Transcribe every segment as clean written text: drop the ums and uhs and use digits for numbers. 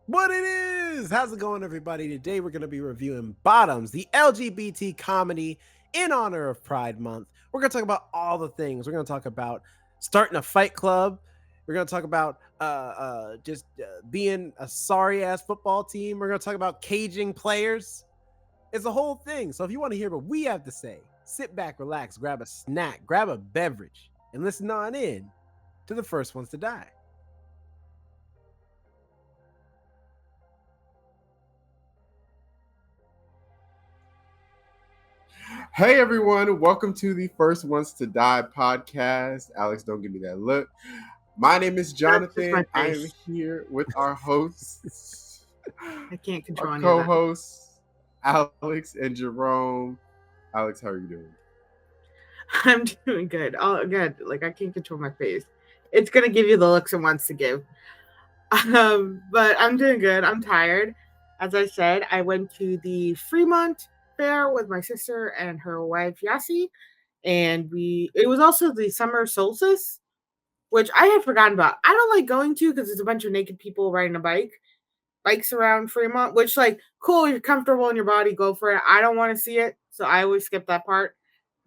What it is? How's it going, everybody? Today we're going to be reviewing Bottoms, the LGBT comedy in honor of Pride Month. We're going to talk about all the things. We're going to talk about starting a fight club. We're going to talk about just being a sorry ass football team. We're going to talk about caging players. It's a whole thing. So if you want to hear what we have to say, sit back, relax, grab a snack, grab a beverage, and listen on in to the first ones to die. Hey everyone, welcome to the First Ones to Die podcast. Alex, don't give me that look. My name is That's just my Jonathan. I am face. here with our hosts, I can't our control any of that. co-hosts, Alex and Jerome. Alex, how are you doing? I'm doing good. Oh, good. Like I can't control my face. It's gonna give you the looks it wants to give. But I'm doing good. I'm tired. As I said, I went to the Fremont Fair with my sister and her wife Yasi, and it was also the summer solstice, which I had forgotten about. I don't like going to because it's a bunch of naked people riding bikes around Fremont, which like cool, you're comfortable in your body, go for it. I don't want to see it, so I always skip that part.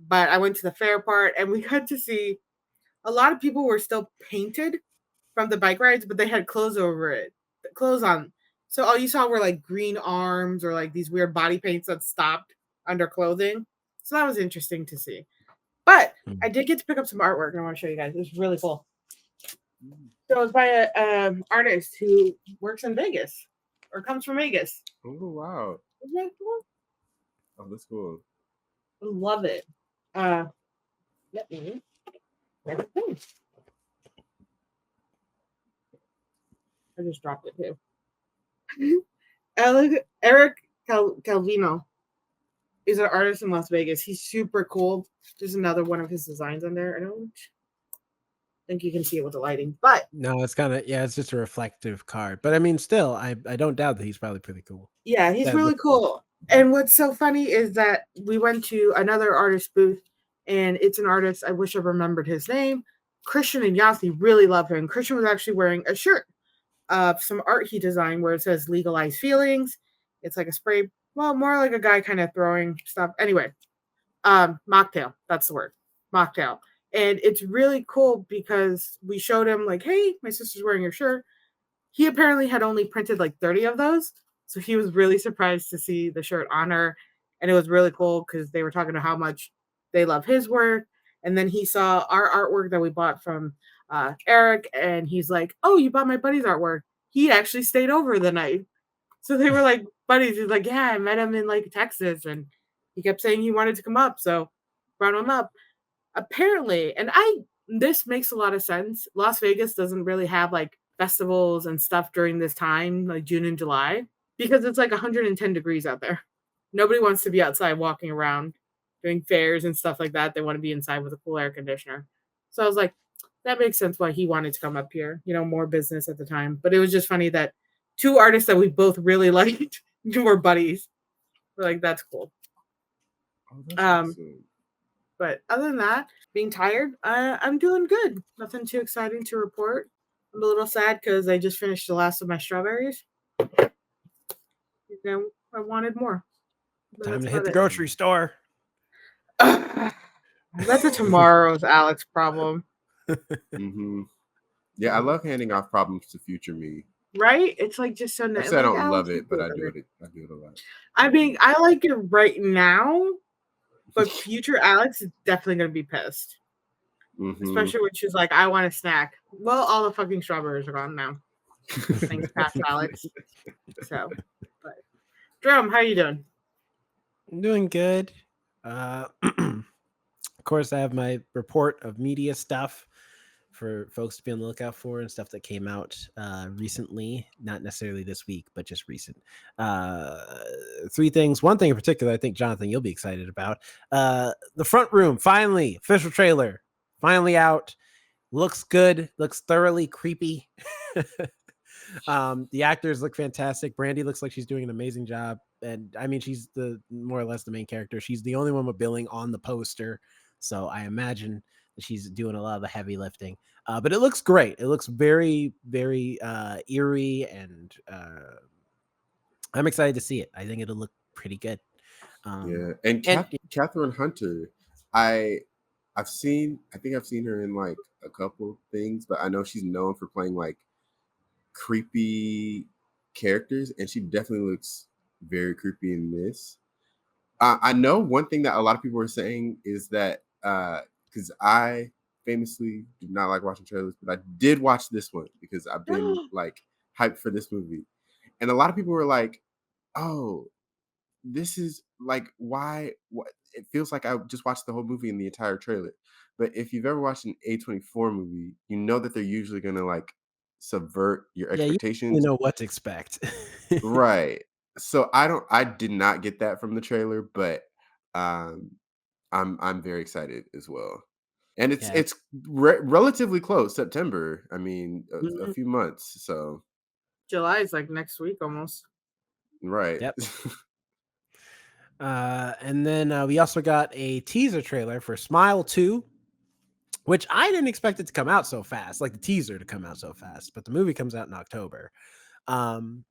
But I went to the fair part and we got to see a lot of people were still painted from the bike rides, but they had clothes over it. Clothes on. So all you saw were like green arms or like these weird body paints that stopped under clothing. So that was interesting to see. But I did get to pick up some artwork and I want to show you guys. It was really cool. So it was by a artist who works in Vegas or comes from Vegas. Oh wow. Isn't that cool? Oh, that's cool. I love it. Uh, let me. I just dropped it too. Eric Calvino is an artist in Las Vegas. He's super cool. There's another one of his designs on there. I don't think you can see it with the lighting, but No, it's kind of it's just a reflective card. But I mean, still, I don't doubt that he's probably pretty cool. yeah, he's That really looks cool. cool. And what's so funny is that we went to another artist booth, and it's an artist. I wish I remembered his name. Christian and Yasi really love him. Christian was actually wearing a shirt of some art he designed where it says legalize feelings. It's like a spray, well, more like a guy kind of throwing stuff. Anyway, mocktail, that's the word. Mocktail. And it's really cool because we showed him like, hey, my sister's wearing your shirt. He apparently had only printed like 30 of those. So he was really surprised to see the shirt on her. And it was really cool because they were talking about how much they love his work. And then he saw our artwork that we bought from Eric. And he's like, oh, you bought my buddy's artwork. He actually stayed over the night. So they were like buddies. He's like, yeah, I met him in like Texas. And he kept saying he wanted to come up. So brought him up. Apparently, this makes a lot of sense. Las Vegas doesn't really have like festivals and stuff during this time, like June and July, because it's like 110 degrees out there. Nobody wants to be outside walking around doing fairs and stuff like that. They want to be inside with a cool air conditioner. So I was like, that makes sense why he wanted to come up here, more business at the time. But it was just funny that two artists that we both really liked were buddies. We're like, that's cool. Oh, that's Um, awesome. But other than that, being tired, I'm doing good. Nothing too exciting to report. I'm a little sad because I just finished the last of my strawberries. I wanted more. But Time that's to hit about the it. grocery store. That's a tomorrow's Alex problem, Mm-hmm. Yeah, I love handing off problems to future me. right? It's like just so I say I like don't love Alex. it, but I do it. I do it a lot. I mean, I like it right now, but future Alex is definitely gonna be pissed. Mm-hmm. Especially when she's like, I want a snack. Well, all the fucking strawberries are gone now. Thanks, past Alex. So, but Jerome, how you doing? I'm doing good. Of course, I have my report of media stuff for folks to be on the lookout for and stuff that came out recently, not necessarily this week, but just recent. Uh, Three things. One thing in particular, I think, Jonathan, you'll be excited about. The Front Room, finally, official trailer, finally out. Looks good, looks thoroughly creepy. The actors look fantastic. Brandy looks like she's doing an amazing job. And I mean, she's the more or less the main character. She's the only one with billing on the poster. So I imagine She's doing a lot of the heavy lifting. But it looks great. It looks very, very eerie, and I'm excited to see it. I think it'll look pretty good. Yeah, and And Catherine Hunter, I I think I've seen her in like a couple things, but I know she's known for playing like creepy characters, and she definitely looks very creepy in this. I know one thing that a lot of people are saying is that because I famously do not like watching trailers, but I did watch this one because I've been like hyped for this movie, and a lot of people were like, "Oh, this is like why what it feels like I just watched the whole movie in the entire trailer." But if you've ever watched an A24 movie, you know that they're usually gonna like subvert your yeah, you really expectations. know what to expect. Right. So I did not get that from the trailer, but um I'm very excited as well. And Yeah. it's relatively close, September. I mean, a Mhm. few months. So, July is like next week almost. right. Yep. And then we also got a teaser trailer for Smile 2, which I didn't expect it to come out so fast, like the teaser to come out so fast, but the movie comes out in October. Um,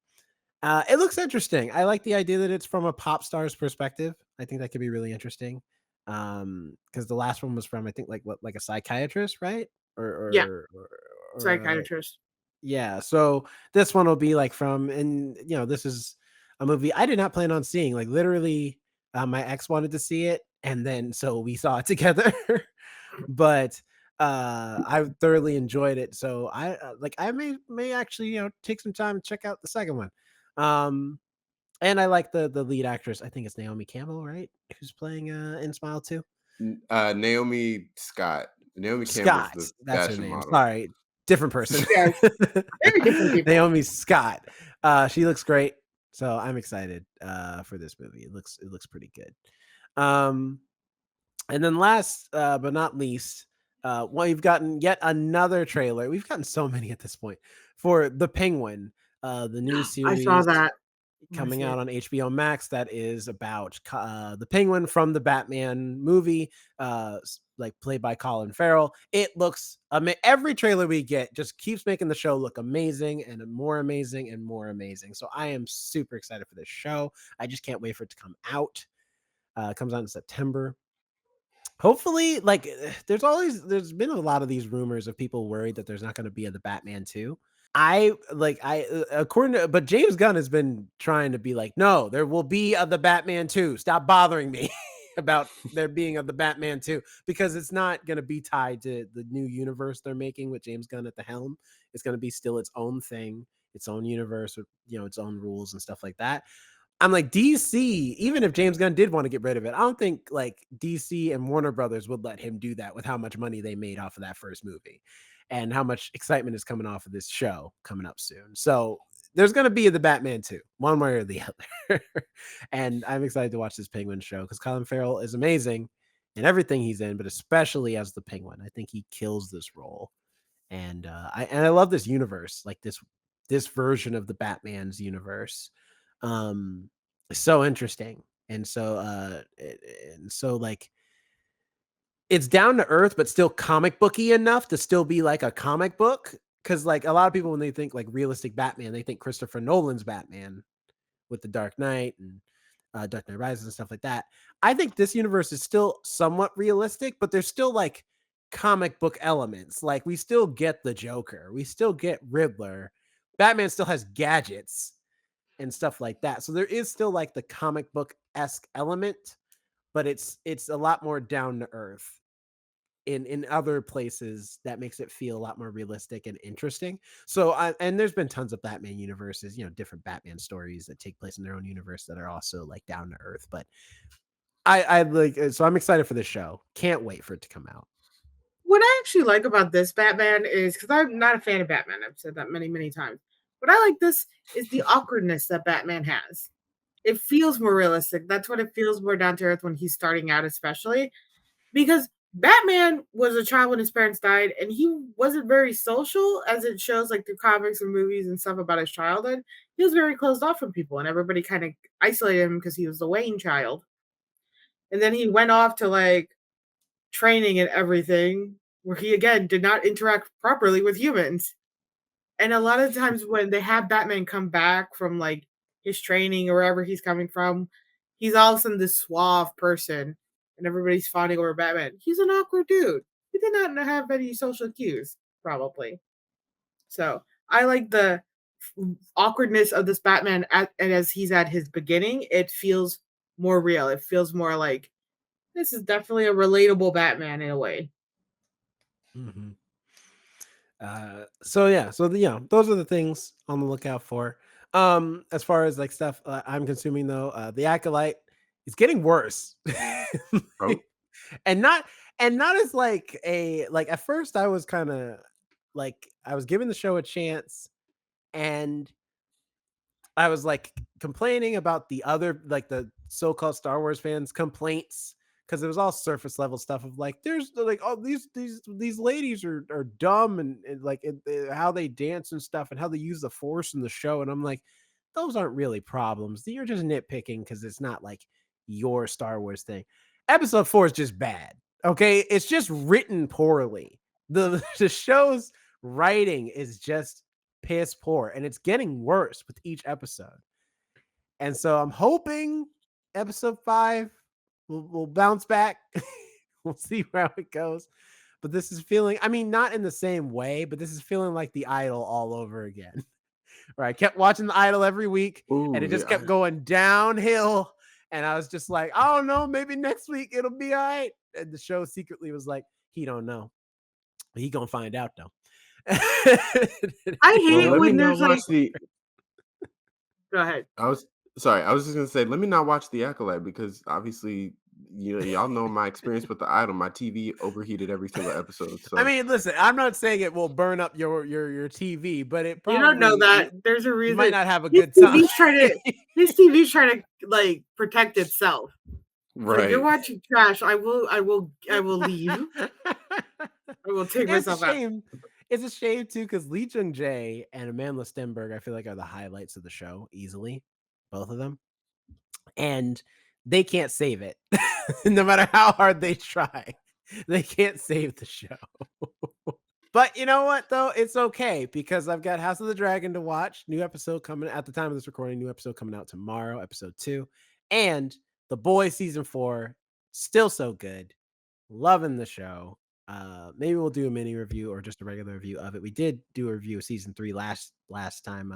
it looks interesting. I like the idea that it's from a pop star's perspective. I think that could be really interesting. Because the last one was from, I think, like what, like a psychiatrist, right? Or Yeah, or or, or psychiatrist. yeah. So this one will be like from, and this is a movie I did not plan on seeing. Like literally, my ex wanted to see it, and then so we saw it together. But I thoroughly enjoyed it. So I may actually take some time to check out the second one. Um, and I like the lead actress. I think it's Naomi Campbell, right? Who's playing in Smile 2? Naomi Scott. Naomi Campbell's Scott, the that's her fashion name. model. Sorry, different person. Yes, very different people. Naomi Scott. She looks great. So I'm excited for this movie. It looks pretty good. Um, And then last but not least, well, we've gotten yet another trailer. We've gotten so many at this point for The Penguin, the new I saw series that. I coming see out it. on HBO Max that is about the Penguin from the Batman movie, like played by Colin Farrell. It looks every trailer we get just keeps making the show look amazing and more amazing and more amazing. So I am super excited for this show. I just can't wait for it to come out. It comes out in September. Hopefully, like there's been a lot of these rumors of people worried that there's not going to be a the Batman 2. According to, but James Gunn has been trying to be like, no, there will be a the Batman 2. Stop bothering me about there being a the Batman 2, because it's not going to be tied to the new universe they're making with James Gunn at the helm. It's going to be still its own thing, its own universe with its own rules and stuff like that. I'm like, DC, even if James Gunn did want to get rid of it, I don't think like DC and Warner Brothers would let him do that with how much money they made off of that first movie and how much excitement is coming off of this show coming up soon. So there's going to be the Batman 2, one way or the other. And I'm excited to watch this Penguin show because Colin Farrell is amazing in everything he's in, but especially as the Penguin. I think he kills this role. And I love this universe, like this version of the Batman's universe. So interesting. And so like it's down to earth but still comic booky enough to still be like a comic book, cuz like a lot of people when they think like realistic Batman, they think Christopher Nolan's Batman with the Dark Knight and Dark Knight Rises and stuff like that. I think this universe is still somewhat realistic, but there's still like comic book elements. Like we still get the Joker, we still get Riddler. Batman still has gadgets and stuff like that. So there is still like the comic book esque element, but it's a lot more down to earth in other places that makes it feel a lot more realistic and interesting. So and there's been tons of Batman universes, different Batman stories that take place in their own universe that are also like down to earth. But I like so I'm excited for this show. Can't wait for it to come out. What I actually like about this Batman is because I'm not a fan of Batman. I've said that many, many times. What I like this is the awkwardness that Batman has. It feels more realistic. That's what it feels more down to earth when he's starting out, especially because Batman was a child when his parents died, and he wasn't very social, as it shows like through comics and movies and stuff about his childhood. He was very closed off from people, and everybody kind of isolated him because he was the Wayne child. And then he went off to like training and everything, where he again did not interact properly with humans. And a lot of times when they have Batman come back from like his training or wherever he's coming from, he's all of a sudden this suave person, and everybody's fawning over Batman. He's an awkward dude. He did not have any social cues, probably. So I like the awkwardness of this Batman and as he's at his beginning, it feels more real. It feels more like this is definitely a relatable Batman in a way. Mm-hmm. Those are the things on the lookout for. As far as like stuff I'm consuming though, the Acolyte is getting worse. Oh, and not as like a like at first I was kind of like I was giving the show a chance and I was like complaining about the other like the so-called Star Wars fans complaints because it was all surface level stuff of like there's like oh these ladies are dumb and like how they dance and stuff and how they use the force in the show and I'm like those aren't really problems. You're just nitpicking because it's not like your Star Wars thing. Episode 4 is just bad. Okay, it's just written poorly. The show's writing is just piss poor and it's getting worse with each episode. And so I'm hoping episode 5 will bounce back. We'll see how it goes. But this is feeling, I mean, not in the same way, but this is feeling like The Idol all over again. Where I kept watching The Idol every week and it ooh, just yeah. kept going downhill. And I was just like, I don't know, maybe next week it'll be all right. And the show secretly was like, he don't know. He gonna find out though. I hate Well, it let me when not there's like watch the. go ahead. I was sorry. I was just gonna say, let me not watch the Acolyte because obviously, y'all know my experience with the Idol. My TV overheated every single episode. I So mean, listen, I'm not saying it will burn up your TV, but it You don't know probably that. There's a you might reason. not have a His good time. TV's trying to his TV's trying to like protect itself. So you're right. watching trash. I will leave. I will take It's a myself out. shame. It's a shame too because Lee Jung Jae and Amanda Stenberg, I feel like, are the highlights of the show easily, both of them, and they can't save it, no matter how hard they try. They can't save the show. But you know what, though? It's okay because I've got House of the Dragon to watch. New episode coming at the time of this recording. New episode coming out tomorrow, episode 2. And The Boys season 4, still so good. Loving the show. Maybe we'll do a mini review or just a regular review of it. We did do a review of season 3 last time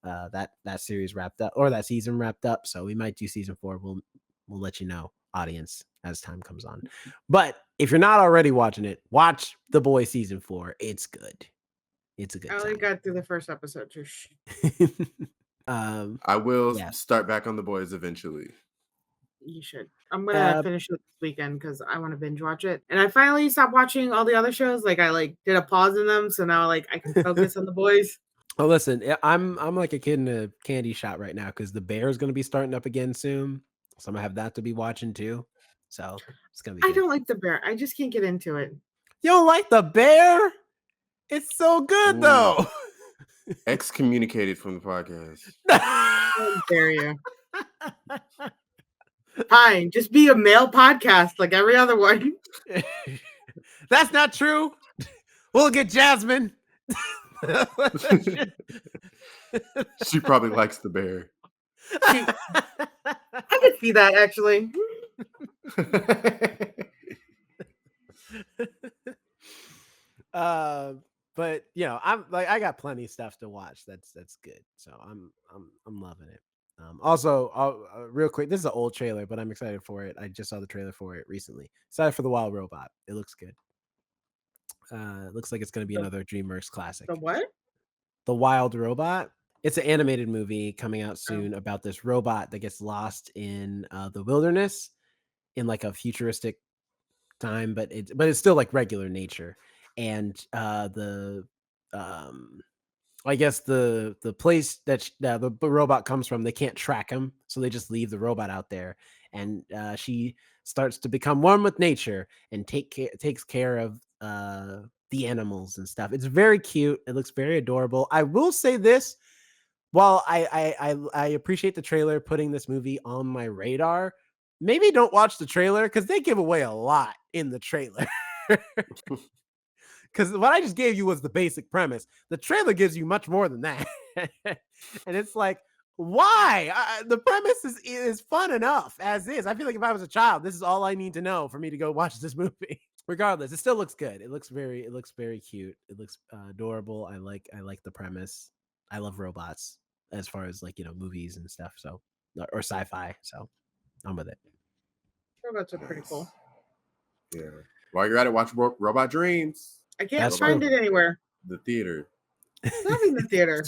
that series wrapped up or that season wrapped up. So we might do season 4. We'll let you know, audience, as time comes on. But if you're not already watching it, watch The Boys season 4. It's good. It's a good I time. only got through the first episode. I will yeah. start back on The Boys eventually. You should. I'm gonna finish it this weekend because I want to binge watch it. And I finally stopped watching all the other shows. Like I did a pause in them, so now like I can focus on The Boys. Oh, listen, I'm like a kid in a candy shop right now because The Bear is going to be starting up again soon, so I'm gonna have that to be watching too. So it's gonna be. I don't like The Bear. I just can't get into it. You don't like The Bear? It's so good Ooh. though. Excommunicated from the podcast. How dare you? Fine, just be a male podcast like every other one. That's not true. We'll get Jasmine. She probably likes The Bear. I could see that actually. But I'm like I got plenty of stuff to watch. That's good. So I'm loving it. Also, real quick, this is an old trailer, but I'm excited for it. I just saw the trailer for it recently. Excited for The Wild Robot. It looks good. It looks like it's going to be another DreamWorks classic. The what? The Wild Robot. It's an animated movie coming out soon about this robot that gets lost in the wilderness in like a futuristic time, but it's still like regular nature. And I guess the place that the robot comes from, they can't track him, so they just leave the robot out there. And she starts to become one with nature and takes care of the animals and stuff. It's very cute. It looks very adorable. I will say this: while I appreciate the trailer putting this movie on my radar, maybe don't watch the trailer because they give away a lot in the trailer. Because what I just gave you was the basic premise. The trailer gives you much more than that. And it's like, why? The premise is fun enough as is. I feel like if I was a child, this is all I need to know for me to go watch this movie. Regardless, it still looks good. It looks very cute. It looks adorable. I like the premise. I love robots as far as like, movies and stuff. So, or sci-fi. So I'm with it. Robots are pretty cool. Yeah. While you're at it, watch Robot Dreams. I can't That's find true. it anywhere. The theater. It's not in the theater.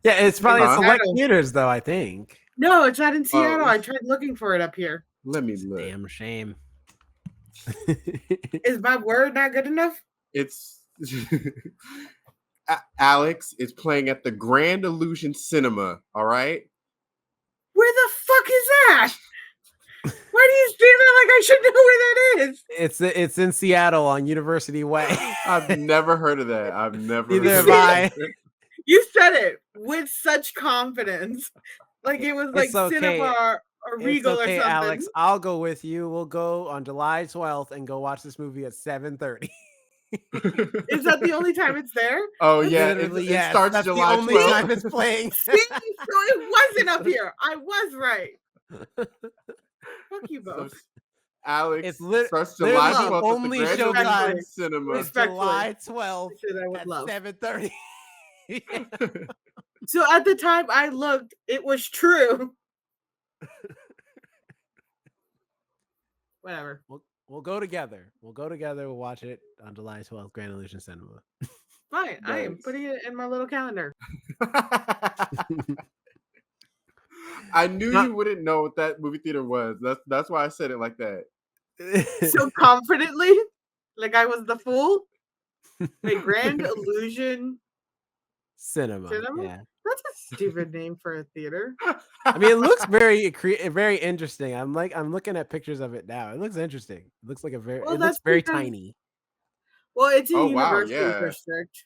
Yeah, it's probably Huh? select theaters though, I think. No, it's not in Seattle. Oh. I tried looking for it up here. Let me look. Damn shame. Is my word not good enough? It's Alex is playing at the Grand Illusion Cinema. All right. Where the fuck is that? Why do you say that like I should know where that is? It's in Seattle on University Way. I've never heard of that. I've never. Neither heard have I. You said it with such confidence, like it was like okay. Cinema or Regal it's okay, or something. Alex, I'll go with you. We'll go on July 12th and go watch this movie at 7:30. Is that the only time it's there? Oh yeah, Literally, it starts that's July the only 12th. time it's playing. See, so it wasn't up here. I was right. Fuck you both. So, Alex, It's starts July love. 12th Only at the show Grand time. Illusion Cinema. It's July 12th at love. 7:30. So at the time I looked, it was true. Whatever. We'll go together. We'll go together. We'll watch it on July 12th, Grand Illusion Cinema. Fine. I am putting it in my little calendar. I knew you wouldn't know what that movie theater was. That's why I said it like that. So confidently, like I was the fool. Like Grand Illusion Cinema. Yeah. That's a stupid name for a theater. I mean, it looks very interesting. I'm looking at pictures of it now. It looks interesting. It looks like it looks very tiny. Well, it's in University District.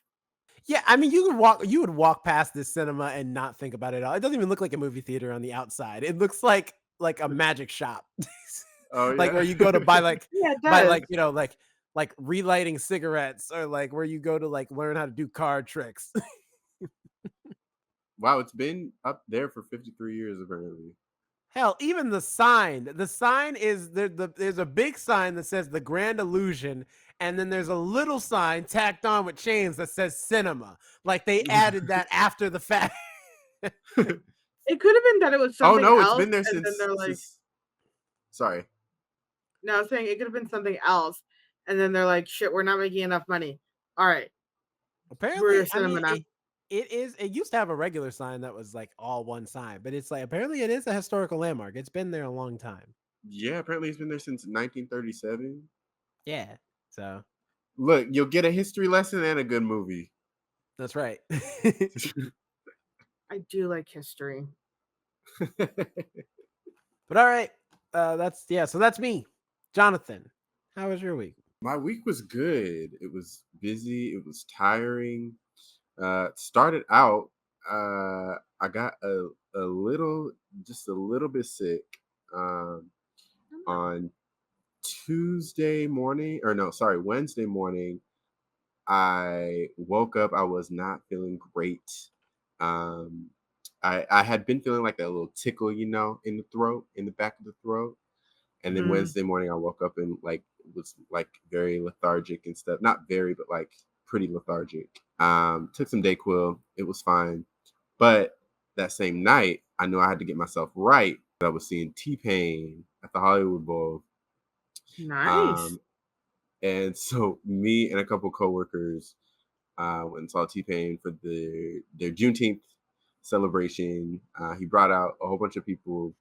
Yeah, I mean, you would walk past this cinema and not think about it at all. It doesn't even look like a movie theater on the outside. It looks like a magic shop. Oh, yeah. Like where you go to buy buy like relighting cigarettes, or like where you go to like learn how to do card tricks. Wow, it's been up there for 53 years apparently. Hell, even the sign is there. There's a big sign that says the Grand Illusion, and then there's a little sign tacked on with chains that says cinema. Like they added that after the fact. It could have been that it was something else. Oh no, it's been there since. Then they're like, sorry. No, I was saying it could have been something else, and then they're like, "Shit, we're not making enough money." All right, apparently, we're a cinema now. It used to have a regular sign that was like all one sign, but it's like apparently it is a historical landmark. It's been there a long time. Yeah, apparently it's been there since 1937. Yeah. So look, you'll get a history lesson and a good movie. That's right. I do like history. But all right. So that's me. Jonathan, how was your week? My week was good. It was busy. It was tiring. Started out, I got a little bit sick on Wednesday morning. I woke up. I was not feeling great. I had been feeling like a little tickle, in the throat, in the back of the throat. And then Wednesday morning I woke up and was very lethargic and stuff. Not very, but pretty lethargic. Took some Dayquil. It was fine. But that same night, I knew I had to get myself right. I was seeing T-Pain at the Hollywood Bowl. Nice. And so me and a couple coworkers went and saw T-Pain for their Juneteenth celebration. He brought out a whole bunch of people.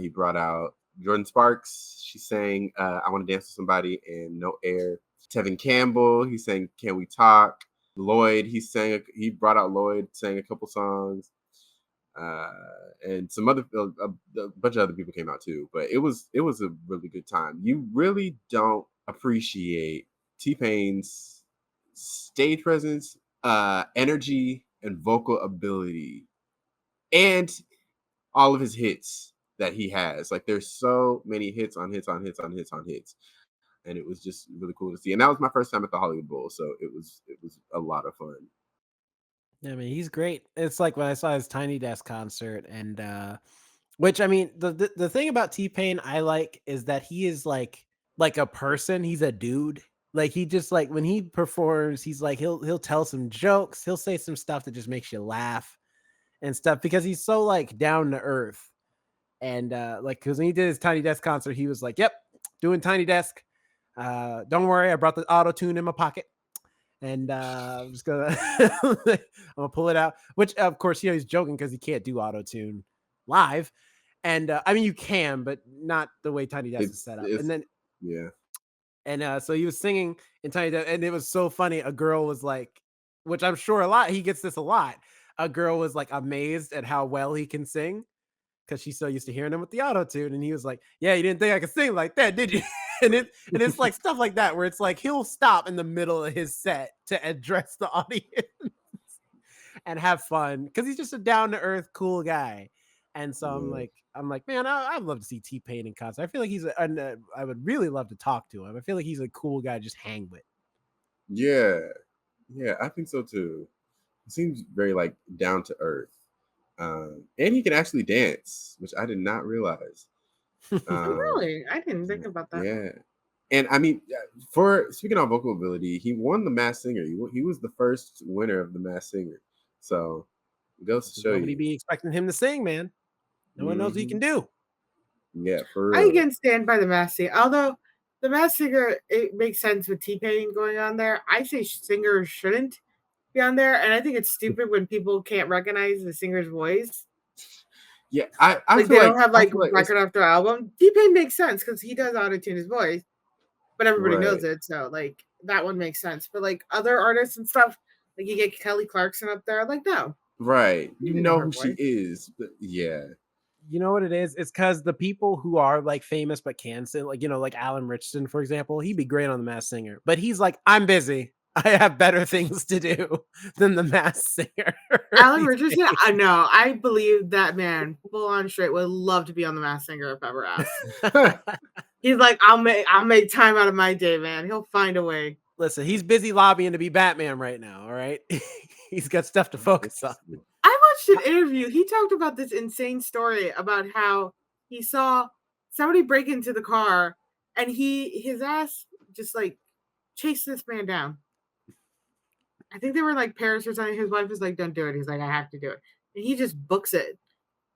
He brought out Jordan Sparks. She sang I Want to Dance with Somebody and No Air. Tevin Campbell, he sang Can We Talk. Lloyd, he brought out Lloyd, sang a couple songs. And some other a bunch of other people came out too. But it was a really good time. You really don't appreciate T-Pain's stage presence, energy, and vocal ability, and all of his hits that he has. There's so many hits on hits on hits on hits on hits. and it was just really cool to see. And that was my first time at the Hollywood Bowl, so it was a lot of fun. Yeah, I mean, he's great. It's like when I saw his Tiny Desk concert, and which I mean, the thing about T-Pain I like is that he is like a person. He's a dude. Like he just like when he performs, he's like he'll tell some jokes, he'll say some stuff that just makes you laugh and stuff because he's so like down to earth. And like because when he did his Tiny Desk concert, he was like, "Yep, doing Tiny Desk. Don't worry, I brought the auto tune in my pocket." And I'm just gonna I'm gonna pull it out. Which of course, he's joking because he can't do auto tune live. And I mean, you can, but not the way Tiny Desk is set up. It's And then yeah. and so he was singing in Tiny Desk, and it was so funny. A girl was like, which I'm sure he gets this a lot. A girl was like amazed at how well he can sing because she's so used to hearing him with the auto tune, and he was like, "Yeah, you didn't think I could sing like that, did you?" And it's like stuff like that where it's like he'll stop in the middle of his set to address the audience and have fun because he's just a down to earth, cool guy. And so Yeah. I'm like, man, I'd love to see T-Pain in concert. I feel like I would really love to talk to him. I feel like he's a cool guy to just hang with. Yeah. Yeah, I think so too. He seems very like down to earth. And he can actually dance, which I did not realize. Oh, Um, really? I didn't think about that. yeah. And I mean, for speaking of vocal ability, he won the Masked Singer. He was the first winner of the Masked Singer. So it goes to show Nobody you. be expecting him to sing, man. No one knows what he can Mhm. do. Yeah, for I real. can stand by the Masked Singer. Although the Masked Singer, it makes sense with T-Pain going on there. I say singers shouldn't be on there, and I think it's stupid when people can't recognize the singer's voice. Yeah, I Like feel they like don't have I like feel like it's record after album. T-Pain makes sense because he does auto-tune his voice, but everybody right, knows it, so like that one makes sense. But like other artists and stuff, like you get Kelly Clarkson up there, like no, right. You you know know her who she voice. is, but yeah, You know what it is? It's because the people who are like famous but can sing, like like Alan Richardson, for example, he'd be great on The Masked Singer, but he's like, I'm busy. I have better things to do than The Masked Singer. Alan these Richardson, I know. I believe that man, full on straight, would love to be on the Masked Singer if ever asked. days. He's like, I'll make time out of my day, man. He'll find a way. Listen, he's busy lobbying to be Batman right now. All right, he's got stuff to focus on. interesting. I watched an interview. He talked about this insane story about how he saw somebody break into the car and his ass just like chased this man down. I think they were like Paris or something. His wife was like, don't do it. He's like, I have to do it. And he just books it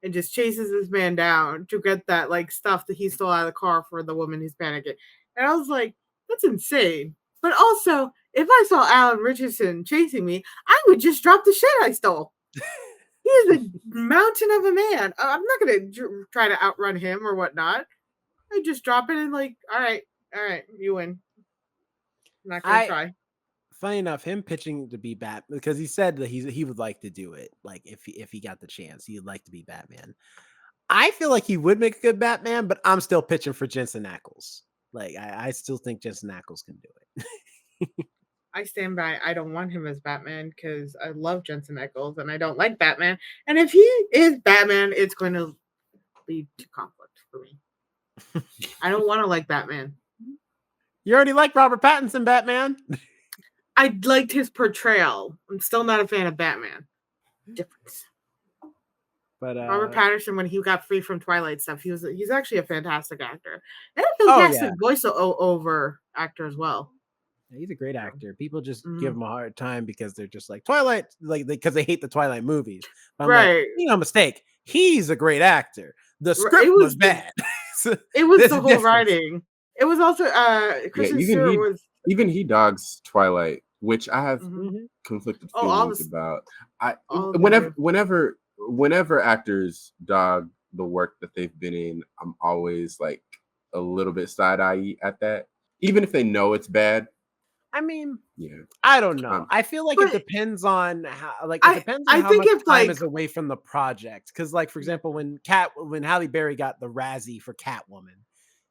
and just chases this man down to get that like stuff that he stole out of the car for the woman who's panicking. And I was like, that's insane. But also, if I saw Alan Richardson chasing me, I would just drop the shit I stole. He is a mountain of a man. I'm not going to try to outrun him or whatnot. I just drop it and like, all right, you win. I'm not going to I try. Funny enough, him pitching to be Bat because he said that he would like to do it. Like if he got the chance, he'd like to be Batman. I feel like he would make a good Batman, but I'm still pitching for Jensen Ackles. Like I still think Jensen Ackles can do it. I stand by. I don't want him as Batman because I love Jensen Ackles and I don't like Batman. And if he is Batman, it's going to lead to conflict for me. I don't want to like Batman. You already like Robert Pattinson Batman. I liked his portrayal. I'm still not a fan of Batman. Difference. But Robert Pattinson, when he got free from Twilight stuff, he's actually a fantastic actor and a Oh, fantastic yeah. voiceover actor as well. Yeah, he's a great actor. People just Mhm. give him a hard time because they're just like Twilight, like because they hate the Twilight movies. But I'm Right. like, no mistake. He's a great actor. The It script was was bad. It was There's the a whole difference. writing. It was also Yeah, Kristen Stewart was even he dogs Twilight, which I have Mhm. conflicted Oh, all feelings the about. I all of them do. whenever actors dog the work that they've been in, I'm always like a little bit side eye at that, even if they know it's bad. I mean, Yeah, I don't know. um, I feel like it But depends on how, like, it I depends on I how think much if time like is away from the project. Because, like, for example, when Halle Berry got the Razzie for Catwoman,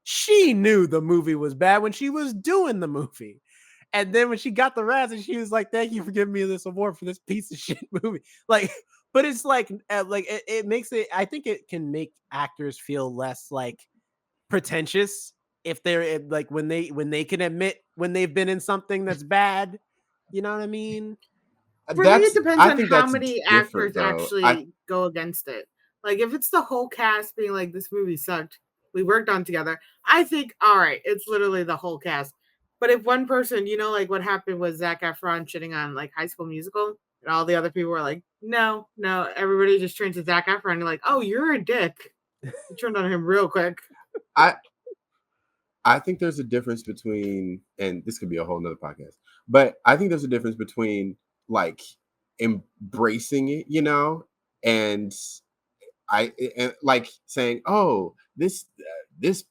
she knew the movie was bad when she was doing the movie. And then when she got the Razzie, she was like, "Thank you for giving me this award for this piece of shit movie." Like, but it's like it makes it. I think it can make actors feel less like pretentious if they're like when they can admit when they've been in something that's bad. You know what I mean? For me, it That's depends I on think how that's many different actors though. actually go against it. Like, if it's the whole cast being like, this movie sucked, we worked on together, I think, all right, it's literally the whole cast. But if one person, like what happened with Zac Efron shitting on like High School Musical, and all the other people were like, no, no, everybody just turned to Zac Efron and like, oh, you're a dick. You turned on him real quick. I I think there's a difference between, and this could be a whole nother podcast, but I think there's a difference between like embracing it, and and like saying, "Oh, this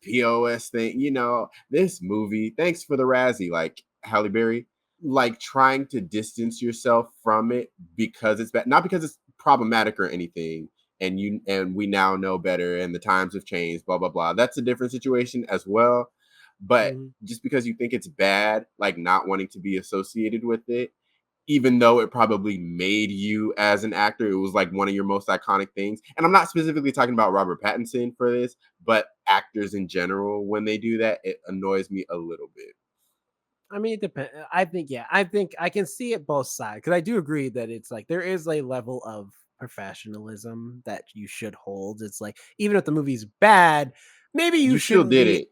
POS thing, this movie. Thanks for the Razzie," like Halle Berry, like trying to distance yourself from it because it's bad, not because it's problematic or anything. And we now know better, and the times have changed. Blah blah blah. That's a different situation as well. But Mhm. just because you think it's bad, like not wanting to be associated with it, even though it probably made you as an actor, it was like one of your most iconic things. And I'm not specifically talking about Robert Pattinson for this, but actors in general, when they do that, it annoys me a little bit. I mean, it depends. I think, yeah, I think I can see it both sides because I do agree that it's like there is a level of professionalism that you should hold. It's like even if the movie's bad, maybe you You still shouldn't did be. it.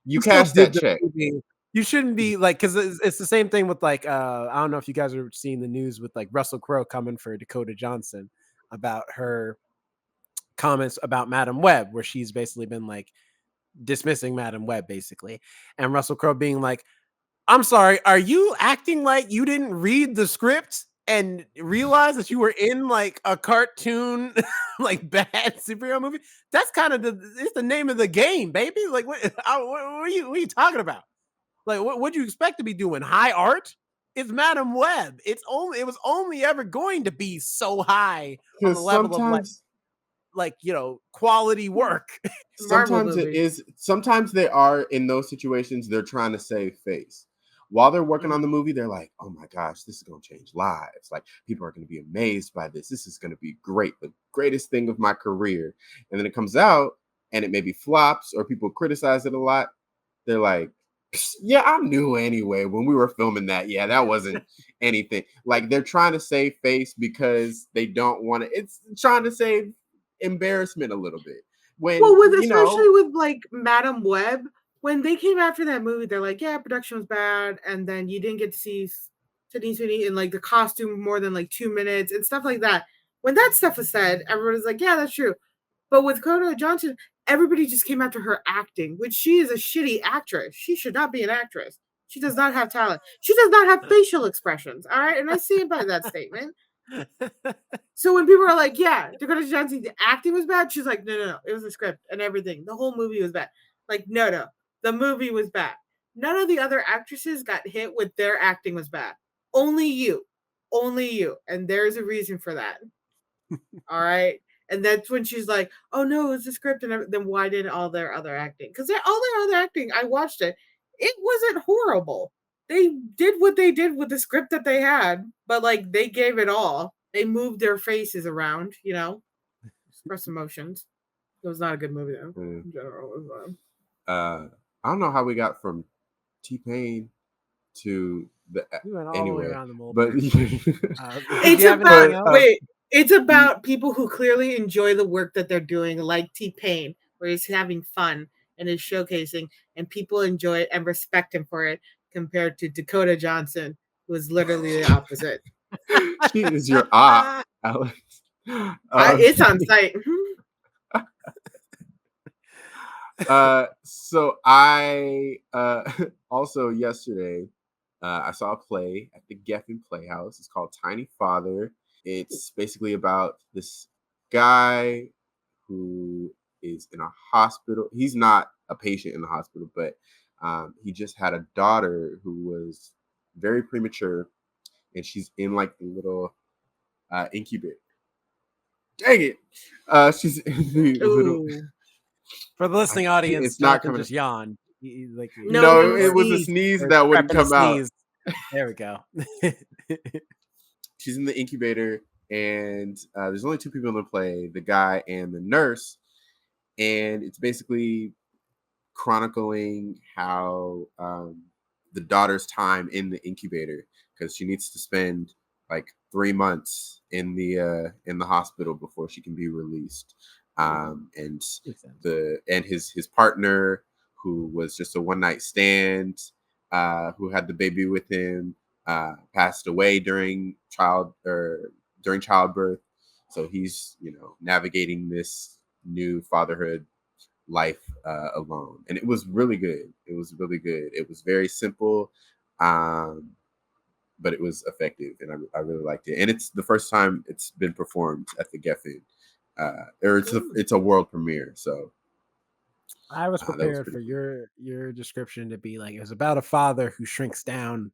You You still cashed did that the check. movie. You shouldn't be like because it's the same thing with like I don't know if you guys are seeing the news with like Russell Crowe coming for Dakota Johnson about her comments about Madam Web, where she's basically been like dismissing Madam Web basically, and Russell Crowe being like, I'm sorry, are you acting like you didn't read the script and realize that you were in like a cartoon, like bad superhero movie? That's kind of it's the name of the game, baby. Like, what are you talking about? Like, what do you expect to be doing? High art? It's Madam Web. It was only ever going to be so high on the Because level of quality work. Marvel sometimes it movie. is, sometimes they are in those situations, they're trying to save face. While they're working on the movie, they're like, oh my gosh, this is going to change lives. Like, people are going to be amazed by this. This is going to be great, the greatest thing of my career. And then it comes out and it maybe flops or people criticize it a lot. They're like, yeah, I knew anyway when we were filming that. Yeah, that wasn't anything. Like, they're trying to save face because they don't want to, it's trying to save embarrassment a little bit. Well, When, with especially with like Madam Web, when they came after that movie, they're like, yeah, production was bad, and then you didn't get to see Sydney Sweeney in like the costume more than like 2 minutes and stuff like that. When that stuff was said, everybody's like, yeah, that's true. But with Dakota Johnson, everybody just came after her acting, which she is a shitty actress. She should not be an actress. She does not have talent. She does not have facial expressions. All right. And I stand by that statement. So when people are like, yeah, Dakota Johnson, the acting was bad, she's like, no, no, no, it was the script and everything. The whole movie was bad. Like, no, no, the movie was bad. None of the other actresses got hit with their acting was bad. Only you. Only you. And there's a reason for that. All right. And that's when she's like, oh no, it's the script. And then why didn't all their other acting? Because all their other acting, I watched it. It wasn't horrible. They did what they did with the script that they had, but like they gave it all. They moved their faces around, express emotions. It was not a good movie though. In general, it was, I don't know how we got from T-Pain to the We went all the way anyway, around the but mulberry. Did it's you have about anything else? wait. It's about people who clearly enjoy the work that they're doing, like T-Pain, where he's having fun and is showcasing, and people enjoy it and respect him for it, compared to Dakota Johnson, who is literally the opposite. she is your op, Alex. It's on site. So I also yesterday I saw a play at the Geffen Playhouse. It's called Tiny Father. It's basically about this guy who is in a hospital. He's not a patient in the hospital, but he just had a daughter who was very premature, and she's in like the little incubator. Dang it! She's in the little. For the listening audience, It's not Jonathan coming. just yawned. No, No, it it was was a sneeze. sneeze that wouldn't come out. There we go. She's in the incubator, and there's only two people in the play: the guy and the nurse. And it's basically chronicling how the daughter's time in the incubator, because she needs to spend like 3 months in the hospital before she can be released. And Makes sense. his partner, who was just a one night stand, who had the baby with him, passed away during childbirth. So he's navigating this new fatherhood life alone, and it was really good. It was really good. It was very simple, but it was effective, and I really liked it. And it's the first time it's been performed at the Geffen, or it's a world premiere. So I was that was prepared pretty for cool. your description to be like it was about a father who shrinks down,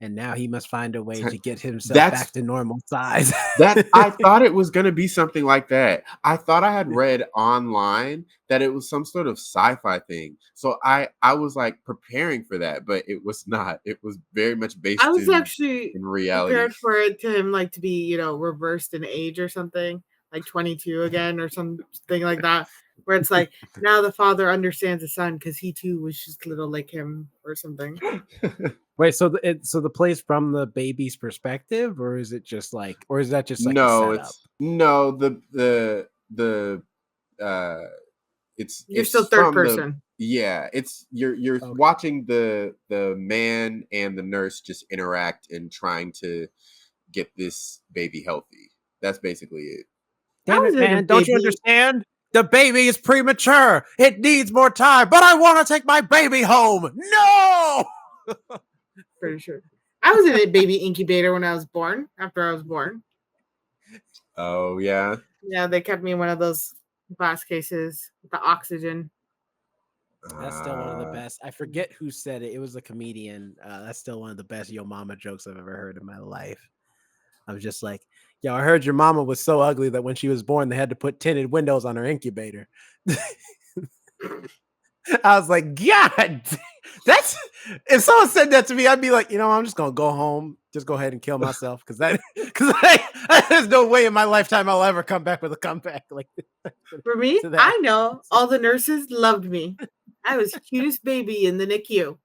and now he must find a way to get himself back That's to normal size. I thought it was gonna be something like that. I thought I had read online that it was some sort of sci-fi thing. So I was like preparing for that, but it was not. It was very much I based was actually in reality. prepared for it to him like to be, reversed in age or something, like 22 again or something like that, where it's like now the father understands the son because he too was just little like him or something. Wait, so the play's from the baby's perspective, or is it just like, or is that just like the No, setup? it's no the uh You're still it's third from the person. yeah, it's you're Okay. watching the man and the nurse just interact and trying to get this baby healthy. That's basically it. Damn How is it, it a man! Don't you baby? understand? The baby is premature. It needs more time, but I want to take my baby home. No. Pretty sure. I was in a baby incubator when I was born. After I was born, Oh yeah. yeah, they kept me in one of those glass cases with the oxygen. That's still one of the Uh, best. I forget who said it. It was a comedian. That's still one of the best Yo Mama jokes I've ever heard in my life. I was just like, yo, I heard your mama was so ugly that when she was born, they had to put tinted windows on her incubator. I was like, God, that's if someone said that to me, I'd be like, I'm just gonna go home, just go ahead and kill myself because there's no way in my lifetime I'll ever come back with a comeback like For me, to that. I know all the nurses loved me. I was cutest baby in the NICU.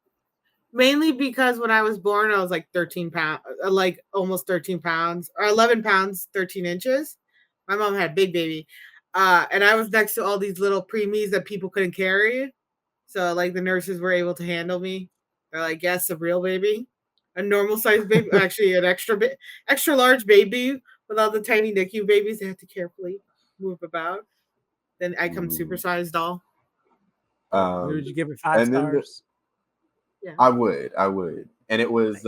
Mainly because when I was born, I was like 13 pounds, like almost 13 pounds, or 11 pounds, 13 inches. My mom had a big baby. And I was next to all these little preemies that people couldn't carry. So, like, the nurses were able to handle me. They're like, yes, a real baby, a normal sized baby, actually, an extra large baby with all the tiny NICU babies. They had to carefully move about. Then I come mm, supersized doll. Would um, you give it 5 and then stars? Yeah. I would, and Nice.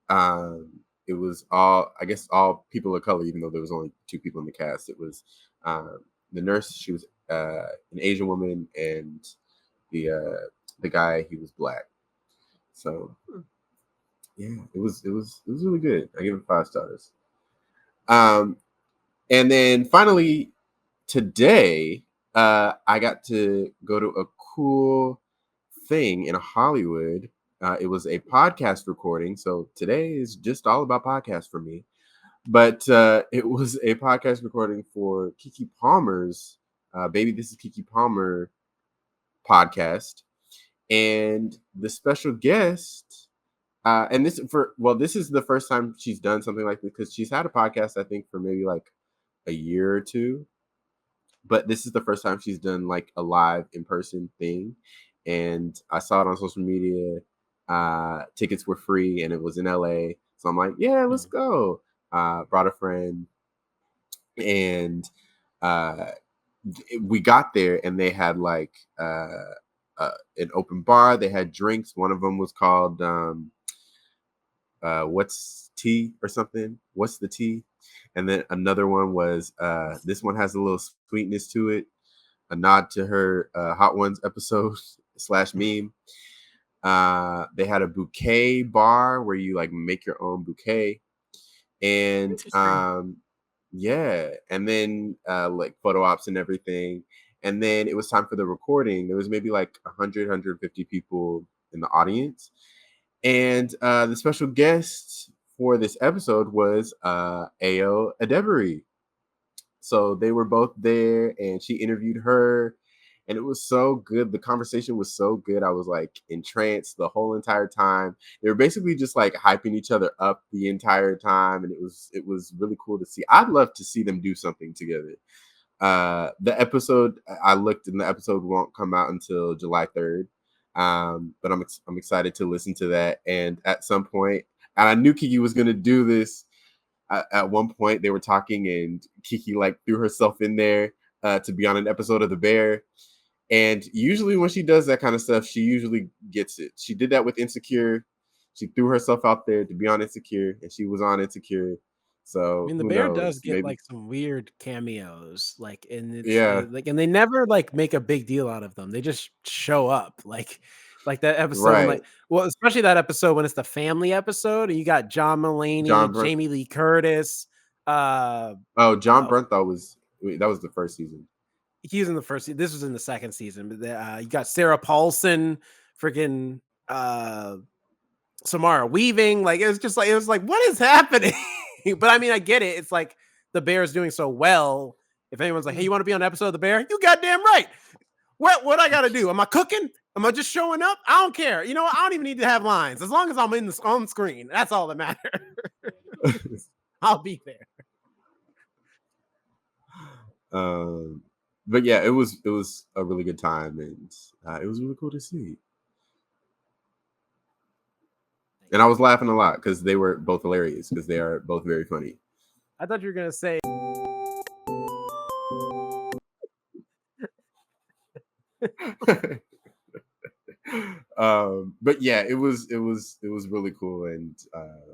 um, it was all I guess all people of color, even though there was only two people in the cast. It was um, the nurse, she was an Asian woman, and the guy, he was black. So Hmm. yeah, it was really good. I give it 5 stars. Um, and then finally today, I got to go to a cool thing in Hollywood. It was a podcast recording. So today is just all about podcasts for me. But it was a podcast recording for Kiki Palmer's Baby This is Kiki Palmer podcast. And the special guest, and this is the first time she's done something like this, because she's had a podcast, I think, for maybe like a year or two, but this is the first time she's done like a live in person thing. And I saw it on social media. Tickets were free and it was in LA. So I'm like, yeah, let's Mhm. go. Brought a friend, and uh, we got there and they had like an open bar. They had drinks. One of them was called what's tea or something. What's the tea? And then another one was this one has a little sweetness to it, a nod to her Hot Ones episode slash meme. They had a bouquet bar where you like make your own bouquet, and Interesting. yeah, and then like photo ops and everything. And then it was time for the recording. There was maybe like 150 people in the audience, and the special guest for this episode was Ayo Adebari. So they were both there, and she interviewed her, and it was so good. The conversation was so good. I was like entranced the whole entire time. They were basically just like hyping each other up the entire time, and it was really cool to see. I'd love to see them do something together. The episode I looked, and the episode won't come out until July 3rd. But I'm excited to listen to that. And at some point, and I knew Kiki was gonna do this. At one point, they were talking, and Kiki like threw herself in there to be on an episode of The Bear. And usually, when she does that kind of stuff, she usually gets it. She did that with Insecure. She threw herself out there to be on Insecure, and she was on Insecure. I So mean, the who bear does knows? get Maybe, like some weird cameos, like, and yeah, like, and they never like make a big deal out of them. They just show up, like that episode when, right. like, well, especially that episode when it's the family episode, and you got John Mulaney, John Brun- Jamie Lee Curtis. Uh, Oh, John uh, Bernthal that was the first season. he was in the first. This was in the second season, but you got Sarah Paulson, freaking Samara Weaving. Like it was like, what is happening? But I mean, I get it. It's like the Bear is doing so well. If anyone's like, hey, you want to be on an episode of The Bear? You goddamn right. What I gotta do? Am I cooking? Am I just showing up? I don't care. You know what? I don't even need to have lines. As long as I'm on screen, that's all that matters. I'll be there. But yeah, it was a really good time, and it was really cool to see. And I was laughing a lot because they were both hilarious because they are both very funny. I thought you were gonna say. But yeah, it was really cool, and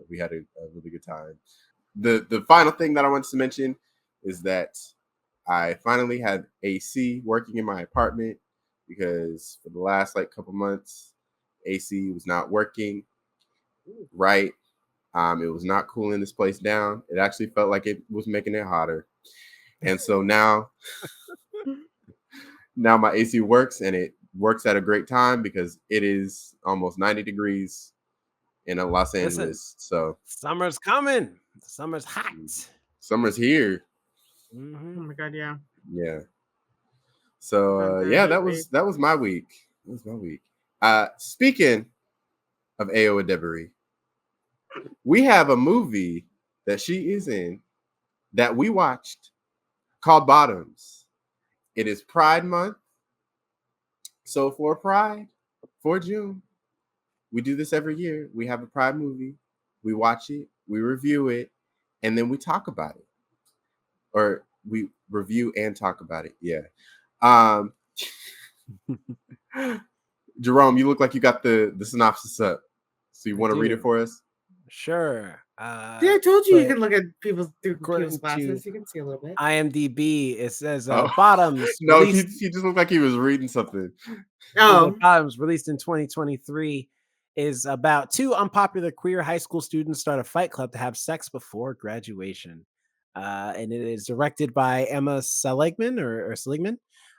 we had a really good time. The final thing that I wanted to mention is that I finally had AC working in my apartment because for the last like couple months, AC was not working right. It was not cooling this place down. It actually felt like it was making it hotter. And so now my AC works, and it works at a great time because it is almost 90 degrees in Los Listen, Angeles. So summer's coming. Summer's hot. summer's here. Mm-hmm. Oh my god, yeah. Yeah. So yeah, that was my week. That was my week. Speaking of Ao Adebari, we have a movie that she is in that we watched called Bottoms. It is Pride Month. So for Pride, for June, we do this every year. We have a Pride movie. We watch it, we review it, and then we talk about it. Or we review and talk about it. Yeah. Jerome, you look like you got the synopsis up. So you want to read it for us? Sure. Yeah, I told you you can look at people's according glasses. to You can see a little bit. IMDb, it says Oh. Bottoms. No, he just looked like he was reading something. Oh, Bottoms, released in 2023, is about two unpopular queer high school students start a fight club to have sex before graduation. And it is directed by Emma Seligman or Seligman.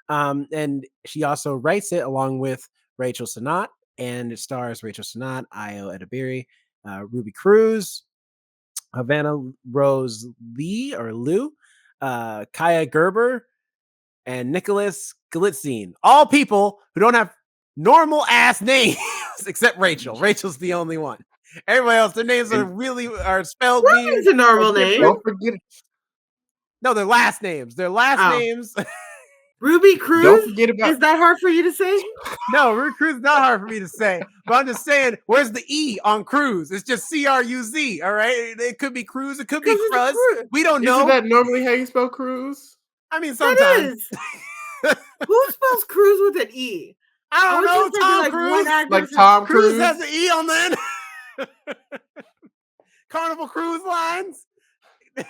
And she also writes it along with Rachel Sennott, and it stars Rachel Sennott, Io Edebiri, Ruby Cruz, Havana Rose Lee or Lou, Kaya Gerber, and Nicholas Glitzine. All people who don't have normal ass names except Rachel. Rachel's the only one. Everybody else, their names are spelled weird. Ruby's a normal name. Don't forget. No, their last names. Their last names. Ruby Cruz? Don't forget about. Is that hard for you to say? No, Ruby Cruz is not hard for me to say. But I'm just saying, where's the E on Cruz? It's just Cruz, all right? It could be Cruz. It could be Cruz. We don't know. Isn't that normally how you spell Cruz? I mean, sometimes. Who spells Cruz with an E? I don't know. Tom Cruise. Like Tom Cruise has an E on that. Carnival Cruise Lines. Do